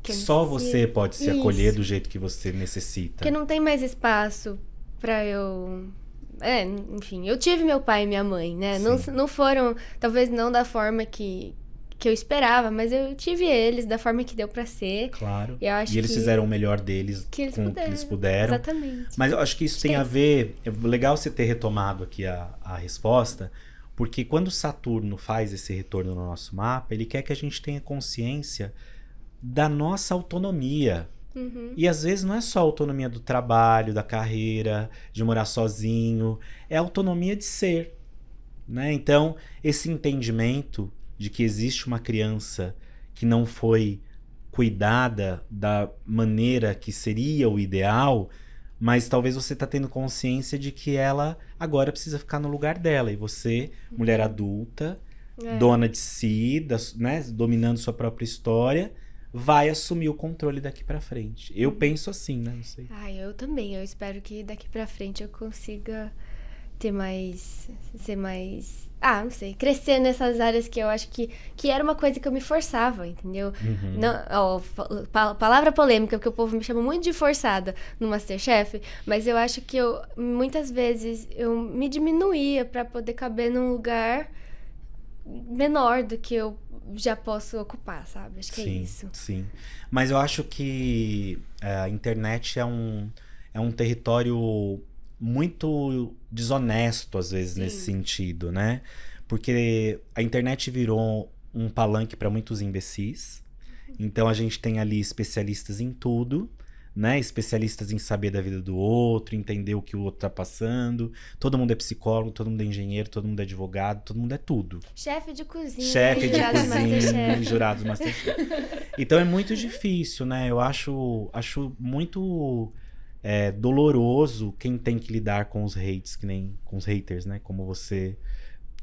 Só necessito. você pode se Isso. acolher do jeito que você necessita. Porque não tem mais espaço pra eu... enfim, eu tive meu pai e minha mãe, né? Não foram, talvez não da forma que eu esperava, mas eu tive eles da forma que deu pra ser. Claro. Eu acho e eles que fizeram o melhor deles que eles com o que eles puderam. Exatamente. Mas eu acho que isso tem a ver... É legal você ter retomado aqui a resposta, porque quando Saturno faz esse retorno no nosso mapa, ele quer que a gente tenha consciência da nossa autonomia. E às vezes não é só a autonomia do trabalho, da carreira, de morar sozinho, é a autonomia de ser, né? Então, esse entendimento de que existe uma criança que não foi cuidada da maneira que seria o ideal, mas talvez você tá tendo consciência de que ela agora precisa ficar no lugar dela, e você, mulher adulta, dona de si, né, dominando sua própria história, vai assumir o controle daqui pra frente. Eu penso assim, né? Não sei. Eu também. Eu espero que daqui pra frente eu consiga ser mais... não sei, crescer nessas áreas que eu acho que era uma coisa que eu me forçava, entendeu? Não, palavra polêmica, porque o povo me chama muito de forçada no MasterChef, mas eu acho que muitas vezes, eu me diminuía pra poder caber num lugar menor do que eu já posso ocupar, sabe? Acho que é isso. Sim, mas eu acho que a internet é um território muito desonesto, às vezes, nesse sentido, né? Porque a internet virou um palanque para muitos imbecis. Então, a gente tem ali especialistas em tudo, né? Especialistas em saber da vida do outro, entender o que o outro tá passando. Todo mundo é psicólogo, todo mundo é engenheiro, todo mundo é advogado, todo mundo é tudo. Chefe de cozinha. Chefe de cozinha, jurado do MasterChef. Então, é muito difícil, né? Eu acho muito... doloroso quem tem que lidar com os hates, que nem com os haters, né? Como você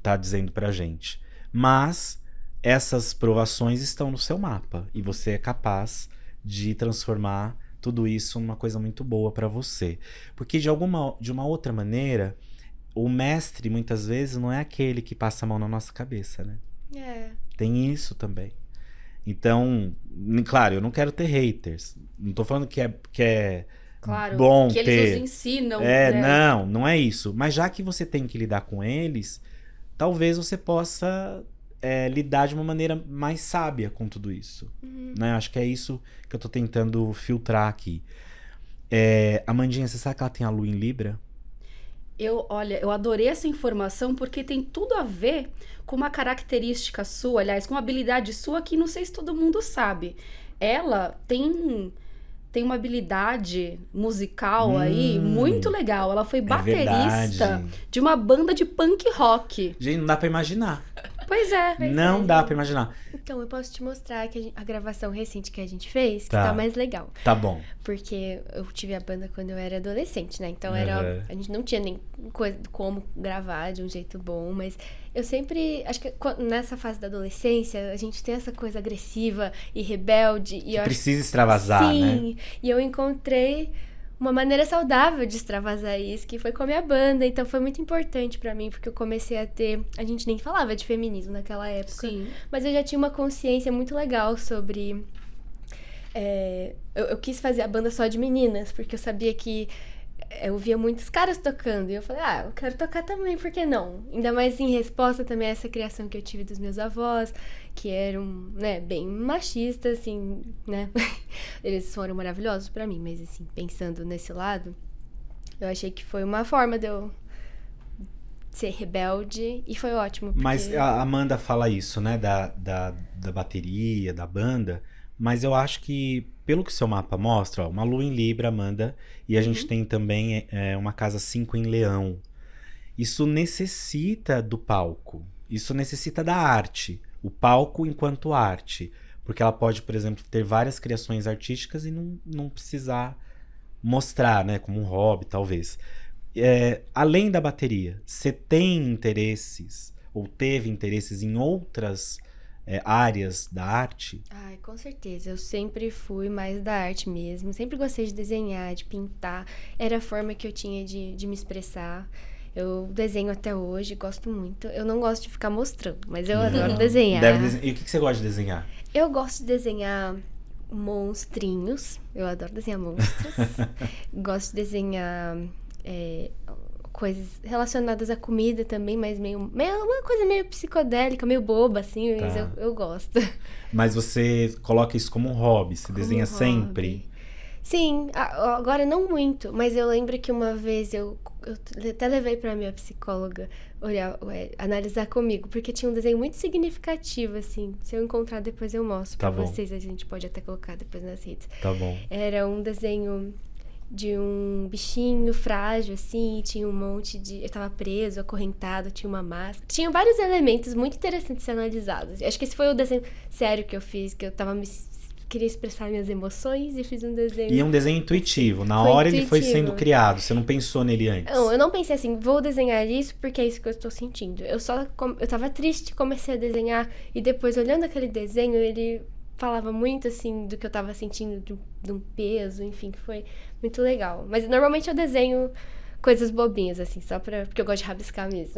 tá dizendo pra gente. Mas essas provações estão no seu mapa e você é capaz de transformar tudo isso numa coisa muito boa pra você. Porque de uma outra maneira, o mestre muitas vezes não é aquele que passa a mão na nossa cabeça, né? Tem isso também. Então, claro, eu não quero ter haters. Não tô falando que é Claro, bom que ter. eles nos ensinam. Né? Não é isso. Mas já que você tem que lidar com eles, talvez você possa lidar de uma maneira mais sábia com tudo isso. Né? Acho que é isso que eu tô tentando filtrar aqui. Amandinha, você sabe que ela tem a lua em Libra? Olha, eu adorei essa informação porque tem tudo a ver com uma característica sua, aliás, com uma habilidade sua que não sei se todo mundo sabe. Ela tem uma habilidade musical aí muito legal. Ela foi baterista de uma banda de punk rock. Gente, não dá pra imaginar. Pois é. Não dá pra imaginar. Então, eu posso te mostrar que a gravação recente que a gente fez, que tá mais legal. Tá bom. Porque eu tive a banda quando eu era adolescente, né? Então, a gente não tinha nem como gravar de um jeito bom, mas eu sempre... Acho que nessa fase da adolescência, a gente tem essa coisa agressiva e rebelde. E precisa extravasar, né? Sim, e eu encontrei uma maneira saudável de extravasar isso, que foi com a minha banda. Então foi muito importante pra mim, porque eu comecei a ter... A gente nem falava de feminismo naquela época. Sim. Mas eu já tinha uma consciência muito legal sobre... Eu quis fazer a banda só de meninas, porque eu sabia que eu via muitos caras tocando. E eu falei, eu quero tocar também, por que não? Ainda mais em resposta também a essa criação que eu tive dos meus avós, que eram, né, bem machistas, assim, né? Eles foram maravilhosos pra mim, mas, assim, pensando nesse lado, eu achei que foi uma forma de eu ser rebelde e foi ótimo. Porque... Mas a Amanda fala isso, né, da bateria, da banda, mas eu acho que, pelo que seu mapa mostra, uma lua em Libra, Amanda, e a gente tem também uma casa 5 em Leão. Isso necessita do palco, isso necessita da arte. O palco enquanto arte. Porque ela pode, por exemplo, ter várias criações artísticas e não precisar mostrar, né? Como um hobby, talvez. Além da bateria, você tem interesses ou teve interesses em outras áreas da arte? Ai, com certeza. Eu sempre fui mais da arte mesmo. Sempre gostei de desenhar, de pintar. Era a forma que eu tinha de me expressar. Eu desenho até hoje, gosto muito. Eu não gosto de ficar mostrando, mas eu adoro desenhar. E o que você gosta de desenhar? Eu gosto de desenhar monstrinhos. Eu adoro desenhar monstros. Gosto de desenhar coisas relacionadas à comida também, mas uma coisa meio psicodélica, meio boba, assim, mas eu gosto. Mas você coloca isso como um hobby? Você desenha sempre? Sim, agora não muito, mas eu lembro que uma vez eu até levei pra minha psicóloga analisar comigo, porque tinha um desenho muito significativo, assim. Se eu encontrar depois eu mostro pra vocês, a gente pode até colocar depois nas redes. Tá bom. Era um desenho de um bichinho frágil, assim, tinha um monte de... Eu tava preso, acorrentado, tinha uma máscara. Tinha vários elementos muito interessantes de ser analisados. Acho que esse foi o desenho sério que eu fiz, que eu queria expressar minhas emoções e fiz um desenho... E é um desenho intuitivo. Na hora ele foi sendo criado. Você não pensou nele antes? Não, eu não pensei assim, vou desenhar isso porque é isso que eu estou sentindo. Eu tava triste, comecei a desenhar e depois, olhando aquele desenho, ele falava muito, assim, do que eu tava sentindo, de um peso, enfim, que foi muito legal. Mas normalmente eu desenho coisas bobinhas, assim, só porque eu gosto de rabiscar mesmo.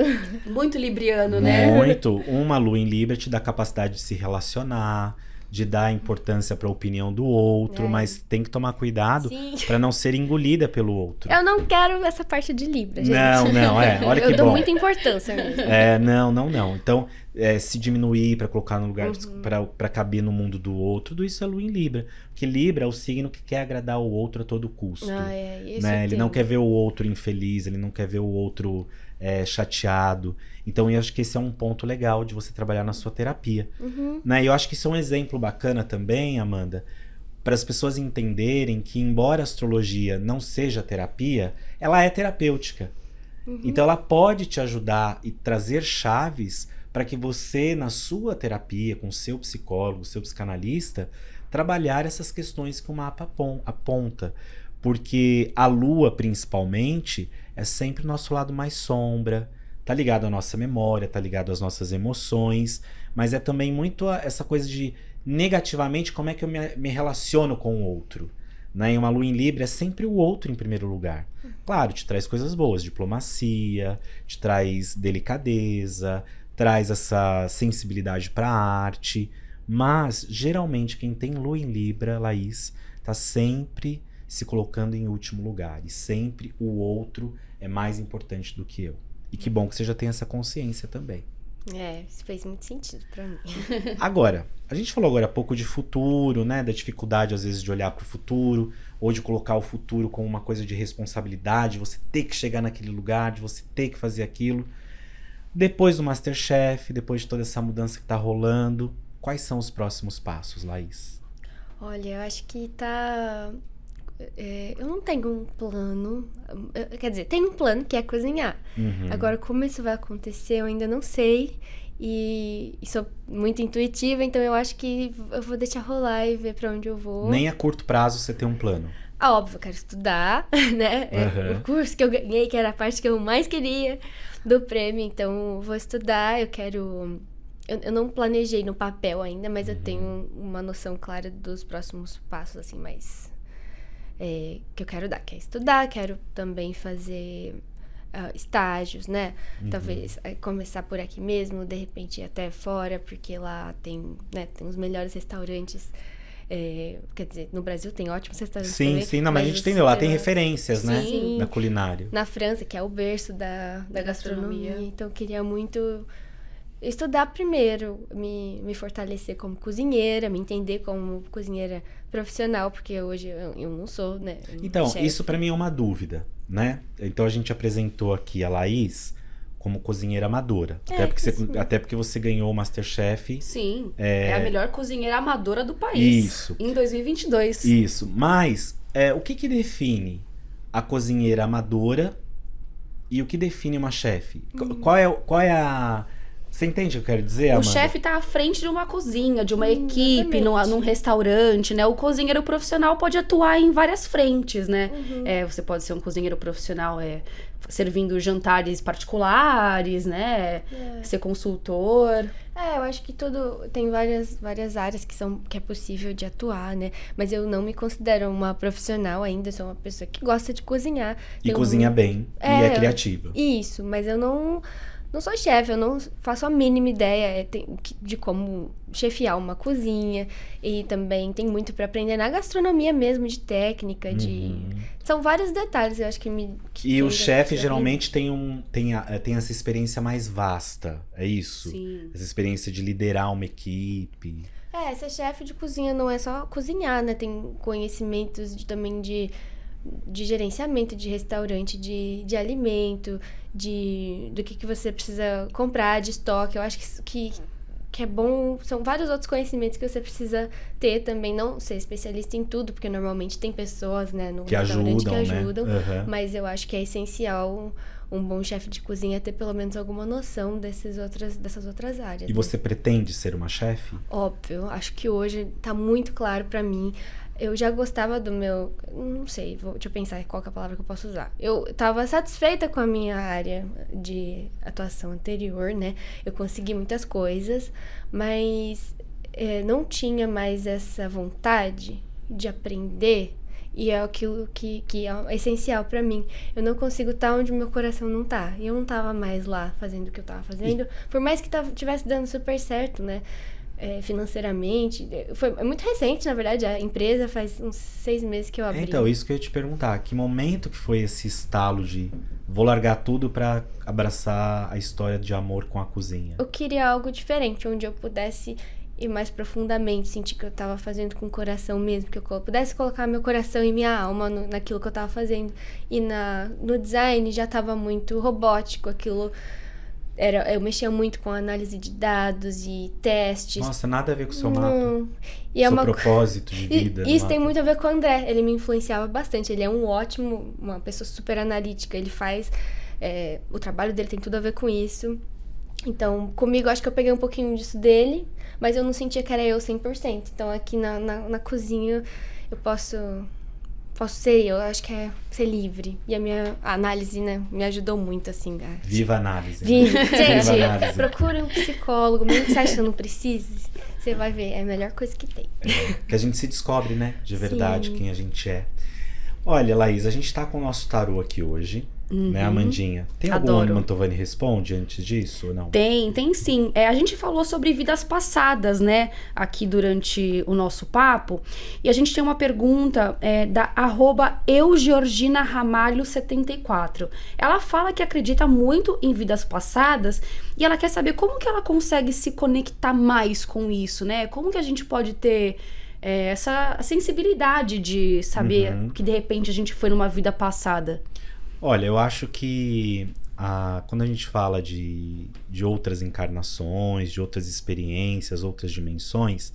Muito libriano, né? Muito. Uma lua em Libra te dá capacidade de se relacionar, de dar importância para a opinião do outro, mas tem que tomar cuidado Sim. para não ser engolida pelo outro. Eu não quero essa parte de Libra, gente. Não, olha que eu dou bom. muita importância mesmo. Não. Então, se diminuir para colocar no lugar, para caber no mundo do outro, tudo isso é lua em Libra. Porque Libra é o signo que quer agradar o outro a todo custo. Isso Né? Ele não quer ver o outro infeliz, ele não quer ver o outro chateado. Então, eu acho que esse é um ponto legal de você trabalhar na sua terapia. Né? E eu acho que isso é um exemplo bacana também, Amanda, para as pessoas entenderem que, embora a astrologia não seja terapia, ela é terapêutica. Então, ela pode te ajudar e trazer chaves para que você, na sua terapia, com o seu psicólogo, seu psicanalista, trabalhar essas questões que o mapa aponta. Porque a lua, principalmente, é sempre o nosso lado mais sombra, tá ligado à nossa memória, tá ligado às nossas emoções, mas é também muito essa coisa de, negativamente, como é que eu me relaciono com o outro. Né? E uma lua em Libra é sempre o outro em primeiro lugar. Claro, te traz coisas boas, diplomacia, te traz delicadeza, traz essa sensibilidade para a arte, mas geralmente quem tem lua em Libra, Laís, tá sempre se colocando em último lugar, e sempre o outro é mais importante do que eu. E que bom que você já tem essa consciência também. Isso fez muito sentido pra mim. Agora, a gente falou agora há pouco de futuro, né? Da dificuldade, às vezes, de olhar pro futuro, ou de colocar o futuro como uma coisa de responsabilidade, você ter que chegar naquele lugar, de você ter que fazer aquilo. Depois do MasterChef, depois de toda essa mudança que tá rolando, quais são os próximos passos, Laís? Olha, eu acho que tá... eu não tenho um plano, quer dizer, tem um plano que é cozinhar. Agora, como isso vai acontecer, eu ainda não sei, e sou muito intuitiva, então eu acho que eu vou deixar rolar e ver pra onde eu vou. Nem a curto prazo você tem um plano. Óbvio, eu quero estudar, né? O curso que eu ganhei, que era a parte que eu mais queria do prêmio, então eu vou estudar, eu quero... Eu não planejei no papel ainda, mas eu tenho uma noção clara dos próximos passos, assim, mais... que eu quero dar, que é estudar, quero também fazer estágios, né? Talvez começar por aqui mesmo, de repente ir até fora, porque lá tem os melhores restaurantes. Quer dizer, no Brasil tem ótimos restaurantes também. Sim, não, mas a gente entendeu, lá tem referências, né? Na culinária. Na França, que é o berço da gastronomia. Então eu queria muito... estudar primeiro, me fortalecer como cozinheira, me entender como cozinheira profissional, porque hoje eu não sou, né? Então, chefe. isso pra mim é uma dúvida, né? Então a gente apresentou aqui a Laís como cozinheira amadora. Até porque você ganhou o MasterChef. Sim, é a melhor cozinheira amadora do país. Isso. Em 2022. Isso, mas o que define a cozinheira amadora e o que define uma chefe? Qual é a... Você entende o que eu quero dizer, Amanda? O chefe tá à frente de uma cozinha, de uma equipe, num restaurante, né? O cozinheiro profissional pode atuar em várias frentes, né? Você pode ser um cozinheiro profissional servindo jantares particulares, né? Ser consultor. Eu acho que tem várias áreas que é possível de atuar, né? Mas eu não me considero uma profissional ainda, sou uma pessoa que gosta de cozinhar. E cozinha bem, e é criativa. Isso, mas eu não sou chefe, eu não faço a mínima ideia de como chefiar uma cozinha. E também tem muito para aprender na gastronomia mesmo, de técnica, São vários detalhes, eu acho que E o chefe geralmente tem essa experiência mais vasta, é isso? Sim. Essa experiência de liderar uma equipe. Ser chefe de cozinha não é só cozinhar, né? Tem conhecimentos também de gerenciamento de restaurante, de alimento, do que você precisa comprar de estoque. Eu acho que é bom, são vários outros conhecimentos que você precisa ter também, não ser especialista em tudo, porque normalmente tem pessoas, né, no restaurante que ajudam, né? Mas eu acho que é essencial um bom chefe de cozinha ter pelo menos alguma noção dessas outras áreas. E você pretende ser uma chefe? Óbvio, acho que hoje tá muito claro pra mim. Eu já gostava do meu... Não sei, deixa eu pensar qual que é a palavra que eu posso usar. Eu tava satisfeita com a minha área de atuação anterior, né? Eu consegui muitas coisas, mas não tinha mais essa vontade de aprender E é aquilo que é essencial pra mim. Eu não consigo estar onde meu coração não tá. E eu não tava mais lá fazendo o que eu tava fazendo. Por mais que tivesse dando super certo, né? Financeiramente. É muito recente, na verdade. A empresa faz uns 6 meses que eu abri. Então, isso que eu ia te perguntar. Que momento que foi esse estalo de vou largar tudo pra abraçar a história de amor com a cozinha? Eu queria algo diferente, onde eu pudesse ir mais profundamente, sentir que eu tava fazendo com o coração mesmo, que eu pudesse colocar meu coração e minha alma naquilo que eu tava fazendo. E no design já tava muito robótico, aquilo... Eu mexia muito com análise de dados e testes. Nossa, nada a ver com o seu mapa. E seu propósito de vida. Isso tem muito a ver com o André. Ele me influenciava bastante. Ele é uma pessoa super analítica. Ele faz... o trabalho dele tem tudo a ver com isso. Então, comigo, acho que eu peguei um pouquinho disso dele, mas eu não sentia que era eu 100%. Então, aqui na cozinha, eu posso ser eu. Acho que é ser livre. E a minha análise, né, me ajudou muito, assim. Viva a análise. Viva. Gente, Viva a análise. Procure um psicólogo. Mesmo que você acha que não precise, você vai ver. É a melhor coisa que tem. Que a gente se descobre, né? De verdade, Sim. quem a gente é. Olha, Laís, a gente tá com o nosso tarô aqui hoje. Né, Amandinha? Tem algum Adoro. Mantovani Responde antes disso ou não? Tem sim. A gente falou sobre vidas passadas, né? Aqui durante o nosso papo. E a gente tem uma pergunta da @eugeorgina_ramalho74. Ela fala que acredita muito em vidas passadas e ela quer saber como que ela consegue se conectar mais com isso, né? Como que a gente pode ter essa sensibilidade de saber que de repente a gente foi numa vida passada. Olha, eu acho que quando a gente fala de outras encarnações, de outras experiências, outras dimensões,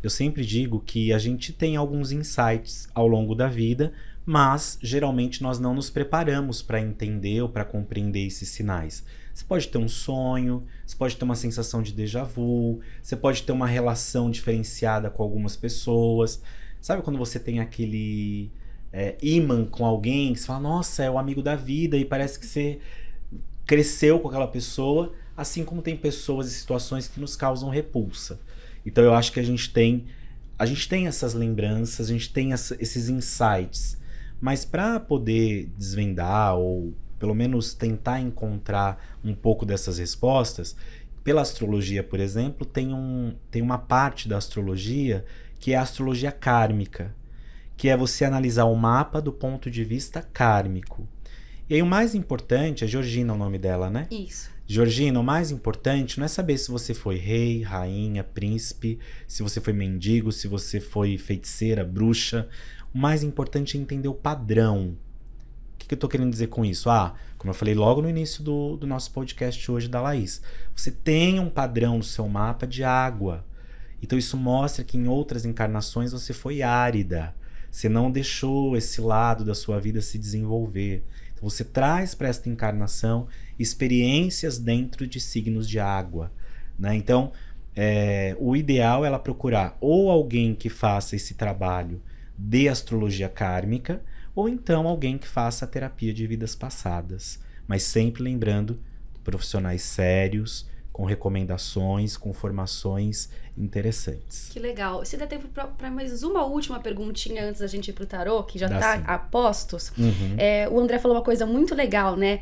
eu sempre digo que a gente tem alguns insights ao longo da vida, mas geralmente nós não nos preparamos para entender ou para compreender esses sinais. Você pode ter um sonho, você pode ter uma sensação de déjà vu, você pode ter uma relação diferenciada com algumas pessoas. Sabe quando você tem aquele... imã com alguém, que você fala, nossa, é o amigo da vida, e parece que você cresceu com aquela pessoa, assim como tem pessoas e situações que nos causam repulsa. Então eu acho que a gente tem essas lembranças, a gente tem esses insights, mas para poder desvendar ou pelo menos tentar encontrar um pouco dessas respostas, pela astrologia, por exemplo, tem uma parte da astrologia que é a astrologia kármica, que é você analisar o mapa do ponto de vista kármico. E aí o mais importante, a Georgina é o nome dela, né? Isso. Georgina, o mais importante não é saber se você foi rei, rainha, príncipe, se você foi mendigo, se você foi feiticeira, bruxa. O mais importante é entender o padrão. O que eu tô querendo dizer com isso? Como eu falei logo no início do nosso podcast hoje da Laís, você tem um padrão no seu mapa de água. Então isso mostra que em outras encarnações você foi árida. Você não deixou esse lado da sua vida se desenvolver. Então você traz para esta encarnação experiências dentro de signos de água, né? Então, o ideal é ela procurar ou alguém que faça esse trabalho de astrologia kármica, ou então alguém que faça a terapia de vidas passadas. Mas sempre lembrando, profissionais sérios, com recomendações, com formações interessantes. Que legal. Se der tempo para mais uma última perguntinha antes da gente ir pro tarô, que já Dá tá sim. a postos. O André falou uma coisa muito legal, né?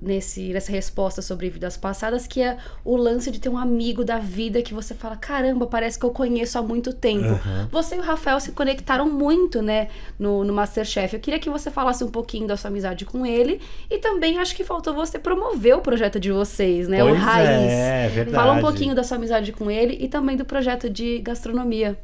Nessa resposta sobre vidas passadas, que é o lance de ter um amigo da vida que você fala, caramba, parece que eu conheço há muito tempo. Você e o Rafael se conectaram muito, né, no MasterChef. Eu queria que você falasse um pouquinho da sua amizade com ele e também acho que faltou você promover o projeto de vocês, né, Pois o Raiz. é verdade. Fala um pouquinho da sua amizade com ele e também do projeto de gastronomia.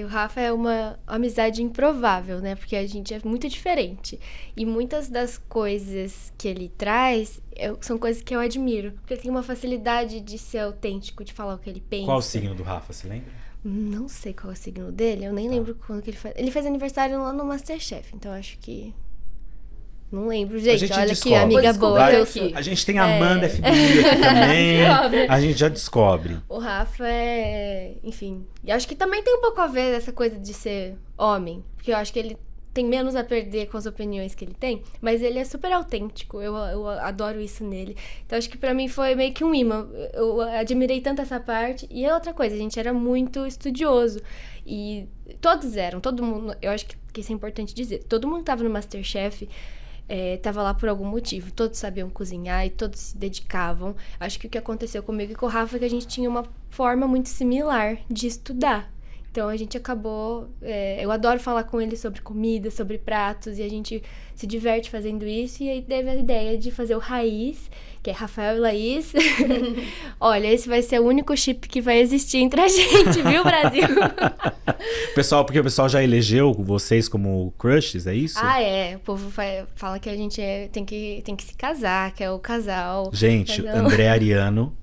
O Rafa é uma amizade improvável, né? Porque a gente é muito diferente. E muitas das coisas que ele traz são coisas que eu admiro. Porque ele tem uma facilidade de ser autêntico, de falar o que ele pensa. Qual o signo do Rafa, você lembra? Não sei qual é o signo dele, eu nem lembro quando que ele faz. Ele fez aniversário lá no MasterChef, então acho que... Não lembro, gente. Olha descobre. que amiga boa que eu aqui. sou. A gente tem a Amanda FBI aqui também. A gente já descobre. O Rafa enfim. E acho que também tem um pouco a ver essa coisa de ser homem. Porque eu acho que ele tem menos a perder com as opiniões que ele tem. Mas ele é super autêntico. Eu adoro isso nele. Então acho que pra mim foi meio que um imã. Eu admirei tanto essa parte. E outra coisa, a gente era muito estudioso. E Todos eram, todo mundo... Eu acho que isso é importante dizer. Todo mundo que tava no MasterChef tava lá por algum motivo. Todos sabiam cozinhar e todos se dedicavam. Acho que o que aconteceu comigo e com o Rafa é que a gente tinha uma forma muito similar de estudar. Então, a gente acabou... eu adoro falar com ele sobre comida, sobre pratos, e a gente se diverte fazendo isso. E aí, teve a ideia de fazer o Raiz, que é Rafael e Laís. Olha, esse vai ser o único chip que vai existir entre a gente, viu, Brasil? Porque o pessoal já elegeu vocês como crushes, é isso? O povo fala que a gente tem que se casar, que é o casal. Gente, André Ariano.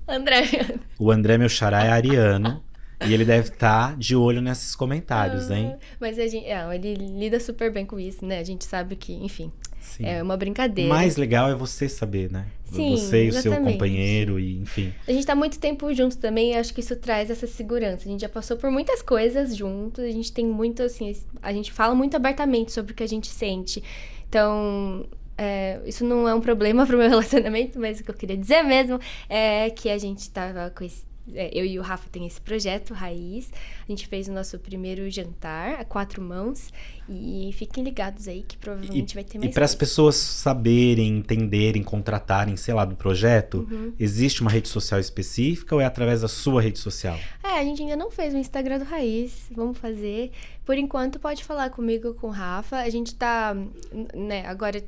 O André, meu xará, é ariano. E ele deve estar de olho nesses comentários, hein? Mas ele lida super bem com isso, né? A gente sabe que, enfim, Sim. é uma brincadeira. O mais legal é você saber, né? Sim, você e o seu exatamente. companheiro, e enfim. A gente tá muito tempo junto também, e acho que isso traz essa segurança. A gente já passou por muitas coisas juntos, a gente tem muito, assim, a gente fala muito abertamente sobre o que a gente sente. Então, isso não é um problema pro meu relacionamento, mas o que eu queria dizer mesmo é que a gente tava com esse... eu e o Rafa tem esse projeto, Raiz. A gente fez o nosso primeiro jantar a 4 mãos. E fiquem ligados aí que provavelmente vai ter mais E para as coisas. pessoas saberem, entenderem, contratarem, sei lá, do projeto, existe uma rede social específica ou é através da sua rede social? A gente ainda não fez o Instagram do Raiz. Vamos fazer. Por enquanto, pode falar comigo, com o Rafa. A gente tá, né, agora...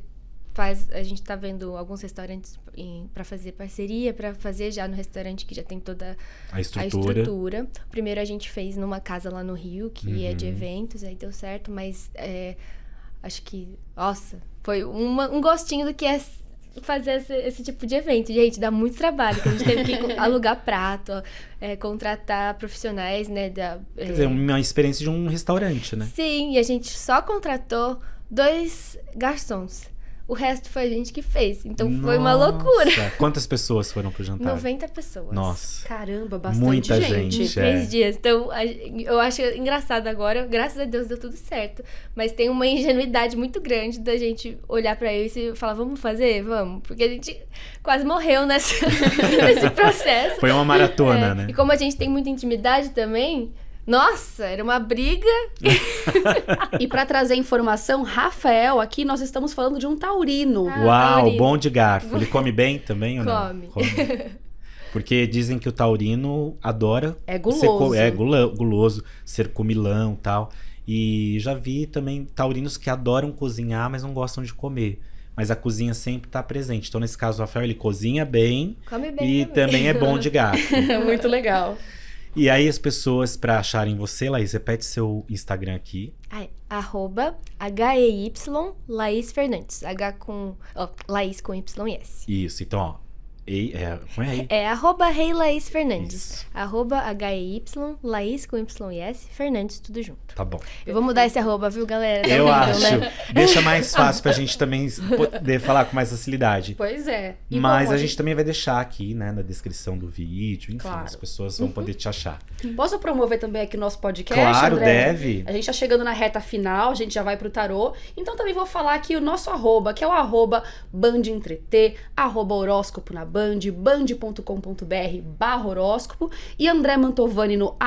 a gente tá vendo alguns restaurantes pra fazer parceria, pra fazer já no restaurante que já tem toda A estrutura. Primeiro a gente fez numa casa lá no Rio, que é de eventos, aí deu certo, mas acho que, nossa, foi um gostinho do que é fazer esse tipo de evento. Gente, dá muito trabalho, que a gente teve que alugar prato, contratar profissionais, né? Quer dizer, uma experiência de um restaurante, né? Sim, e a gente só contratou 2 garçons. O resto foi a gente que fez. Então foi uma loucura. Quantas pessoas foram pro jantar? 90 pessoas. Nossa. Caramba, bastante Muita gente. Em 3 dias. Então, eu acho engraçado agora. Graças a Deus deu tudo certo. Mas tem uma ingenuidade muito grande da gente olhar pra isso e falar, vamos fazer? Vamos. Porque a gente quase morreu nesse processo. Foi uma maratona, né? E como a gente tem muita intimidade também... Nossa, era uma briga. E pra trazer informação, Rafael, aqui nós estamos falando de um taurino. Uau, taurino. bom de garfo. Ele come bem também ou não? Come. Porque dizem que o taurino adora... É guloso. Guloso, ser comilão e tal. E já vi também taurinos que adoram cozinhar, mas não gostam de comer. Mas a cozinha sempre tá presente. Então, nesse caso, o Rafael, ele cozinha bem. Come bem E também é bom de garfo. Muito legal. E aí, as pessoas, pra acharem você, Laís, repete seu Instagram aqui. @HEY Laís Fernandes. Laís com Y e S. Isso, então, ó. Como é aí? @Rei Laís Fernandes. Isso. @HEY Laís com Y e S Fernandes, tudo junto. Tá bom. Eu vou mudar esse arroba, viu, galera? Tá Eu horrível, acho. né? Deixa mais fácil pra gente também poder falar com mais facilidade. Pois é. E Mas bom, a gente também vai deixar aqui, né, na descrição do vídeo. Enfim, Claro. as pessoas vão poder te achar. Posso promover também aqui o nosso podcast, Claro, André? deve. A gente tá chegando na reta final, a gente já vai pro tarô. Então também vou falar aqui o nosso arroba, que é o @bandentreter, @horóscopo na Band, band.com.br/horóscopo, e André Mantovani no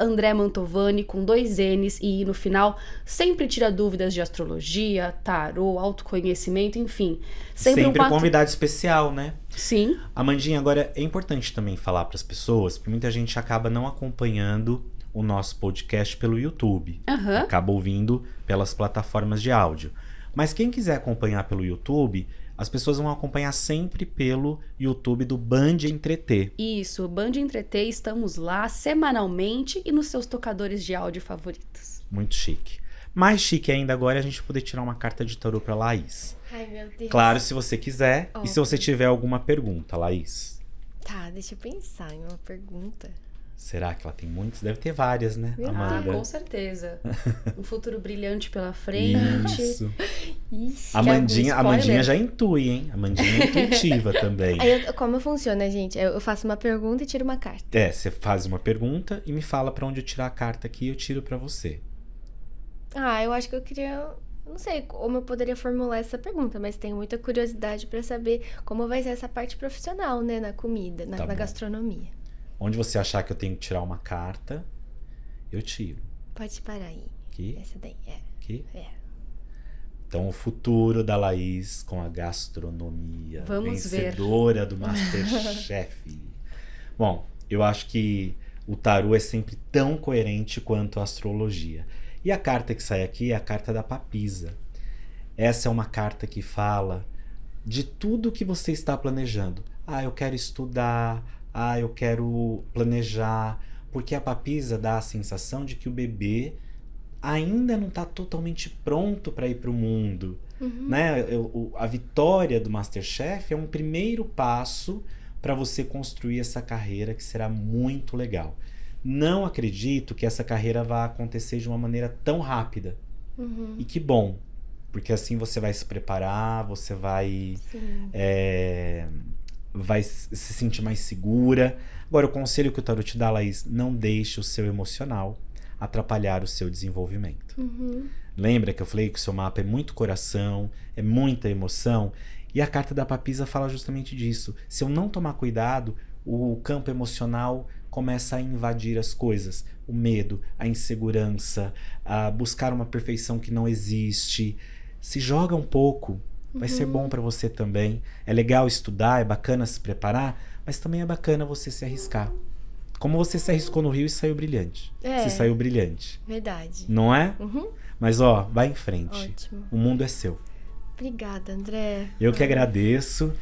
@André Mantovani com 2 N's e I no final. Sempre tira dúvidas de astrologia, tarô, autoconhecimento, enfim. Sempre convidado especial, né? Sim. Amandinha, agora é importante também falar para as pessoas, porque muita gente acaba não acompanhando o nosso podcast pelo YouTube. Aham. Acaba ouvindo pelas plataformas de áudio. Mas quem quiser acompanhar pelo YouTube, as pessoas vão acompanhar sempre pelo YouTube do Band Entreter. Isso, Band Entreter, estamos lá semanalmente e nos seus tocadores de áudio favoritos. Muito chique. Mais chique ainda agora é a gente poder tirar uma carta de tarô pra Laís. Ai, meu Deus. Claro, se você quiser. Óbvio. E se você tiver alguma pergunta, Laís? Tá, deixa eu pensar em uma pergunta. Será que ela tem muitas? Deve ter várias, né, Meu Amanda? Com certeza. Um futuro brilhante pela frente. Isso. Ixi. Amandinha spoiler? já intui, hein? Amandinha é intuitiva também. Aí, como funciona, gente? Eu faço uma pergunta e tiro uma carta. Você faz uma pergunta e me fala pra onde eu tirar a carta aqui e eu tiro pra você. Eu acho que eu queria... Não sei como eu poderia formular essa pergunta, mas tenho muita curiosidade pra saber como vai ser essa parte profissional, né? Na comida, na bom. gastronomia. Onde você achar que eu tenho que tirar uma carta, eu tiro. Pode parar aí. Aqui? Essa daí, Aqui? É. Então, o futuro da Laís com a gastronomia. Vamos ver. Vencedora do MasterChef. Bom, eu acho que o tarô é sempre tão coerente quanto a astrologia. E a carta que sai aqui é a carta da papisa. Essa é uma carta que fala de tudo que você está planejando. Eu quero estudar. Eu quero planejar. Porque a papisa dá a sensação de que o bebê ainda não está totalmente pronto para ir para o mundo. Né? A vitória do MasterChef é um primeiro passo para você construir essa carreira que será muito legal. Não acredito que essa carreira vá acontecer de uma maneira tão rápida. E que bom, porque assim você vai se preparar, você vai se sentir mais segura. Agora, o conselho que o tarot te dá, Laís, não deixe o seu emocional atrapalhar o seu desenvolvimento. Lembra que eu falei que o seu mapa é muito coração, é muita emoção? E a carta da papisa fala justamente disso. Se eu não tomar cuidado, o campo emocional começa a invadir as coisas. O medo, a insegurança, a buscar uma perfeição que não existe. Se joga um pouco, vai ser bom para você também. É legal estudar, é bacana se preparar, mas também é bacana você se arriscar. Como você se arriscou no Rio e saiu brilhante. Você saiu brilhante. Verdade. Não é? Mas vai em frente. Ótimo. O mundo é seu. Obrigada, André. Eu que agradeço.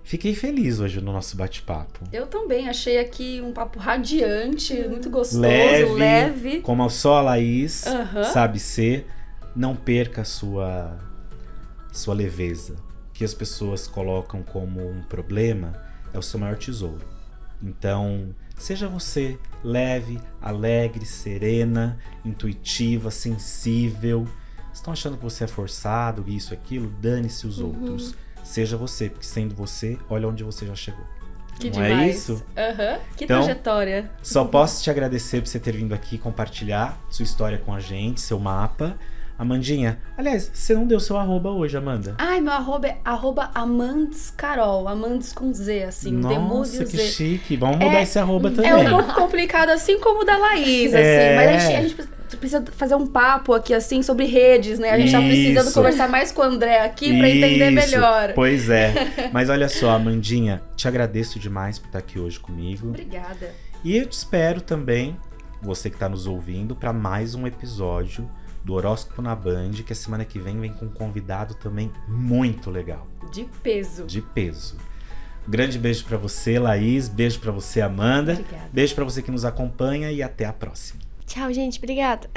Fiquei feliz hoje no nosso bate-papo. Eu também achei aqui um papo radiante, muito gostoso, leve. Como só a Laís sabe ser. Não perca a sua leveza. O que as pessoas colocam como um problema é o seu maior tesouro. Então, seja você leve, alegre, serena, intuitiva, sensível. Estão achando que você é forçado, isso, aquilo? Dane-se os outros. Seja você, porque sendo você, olha onde você já chegou. Que não demais. É isso? Que então, trajetória. Só posso te agradecer por você ter vindo aqui compartilhar sua história com a gente, seu mapa. Amandinha, aliás, você não deu seu arroba hoje, Amanda? Meu arroba é @amandescarol, Amandes com Z, assim, Nossa, que chique. Vamos mudar esse arroba também. É um pouco complicado, assim como o da Laís, assim, mas a gente precisa fazer um papo aqui, assim, sobre redes, né? A gente tá precisando conversar mais com o André aqui pra entender melhor. Pois é. Mas olha só, Amandinha, te agradeço demais por estar aqui hoje comigo. Obrigada. E eu te espero também, você que tá nos ouvindo, para mais um episódio do Horóscopo na Band, que a semana que vem com um convidado também muito legal. De peso. De peso. Um grande beijo pra você, Laís. Beijo pra você, Amanda. Obrigada. Beijo pra você que nos acompanha e até a próxima. Tchau, gente. Obrigada.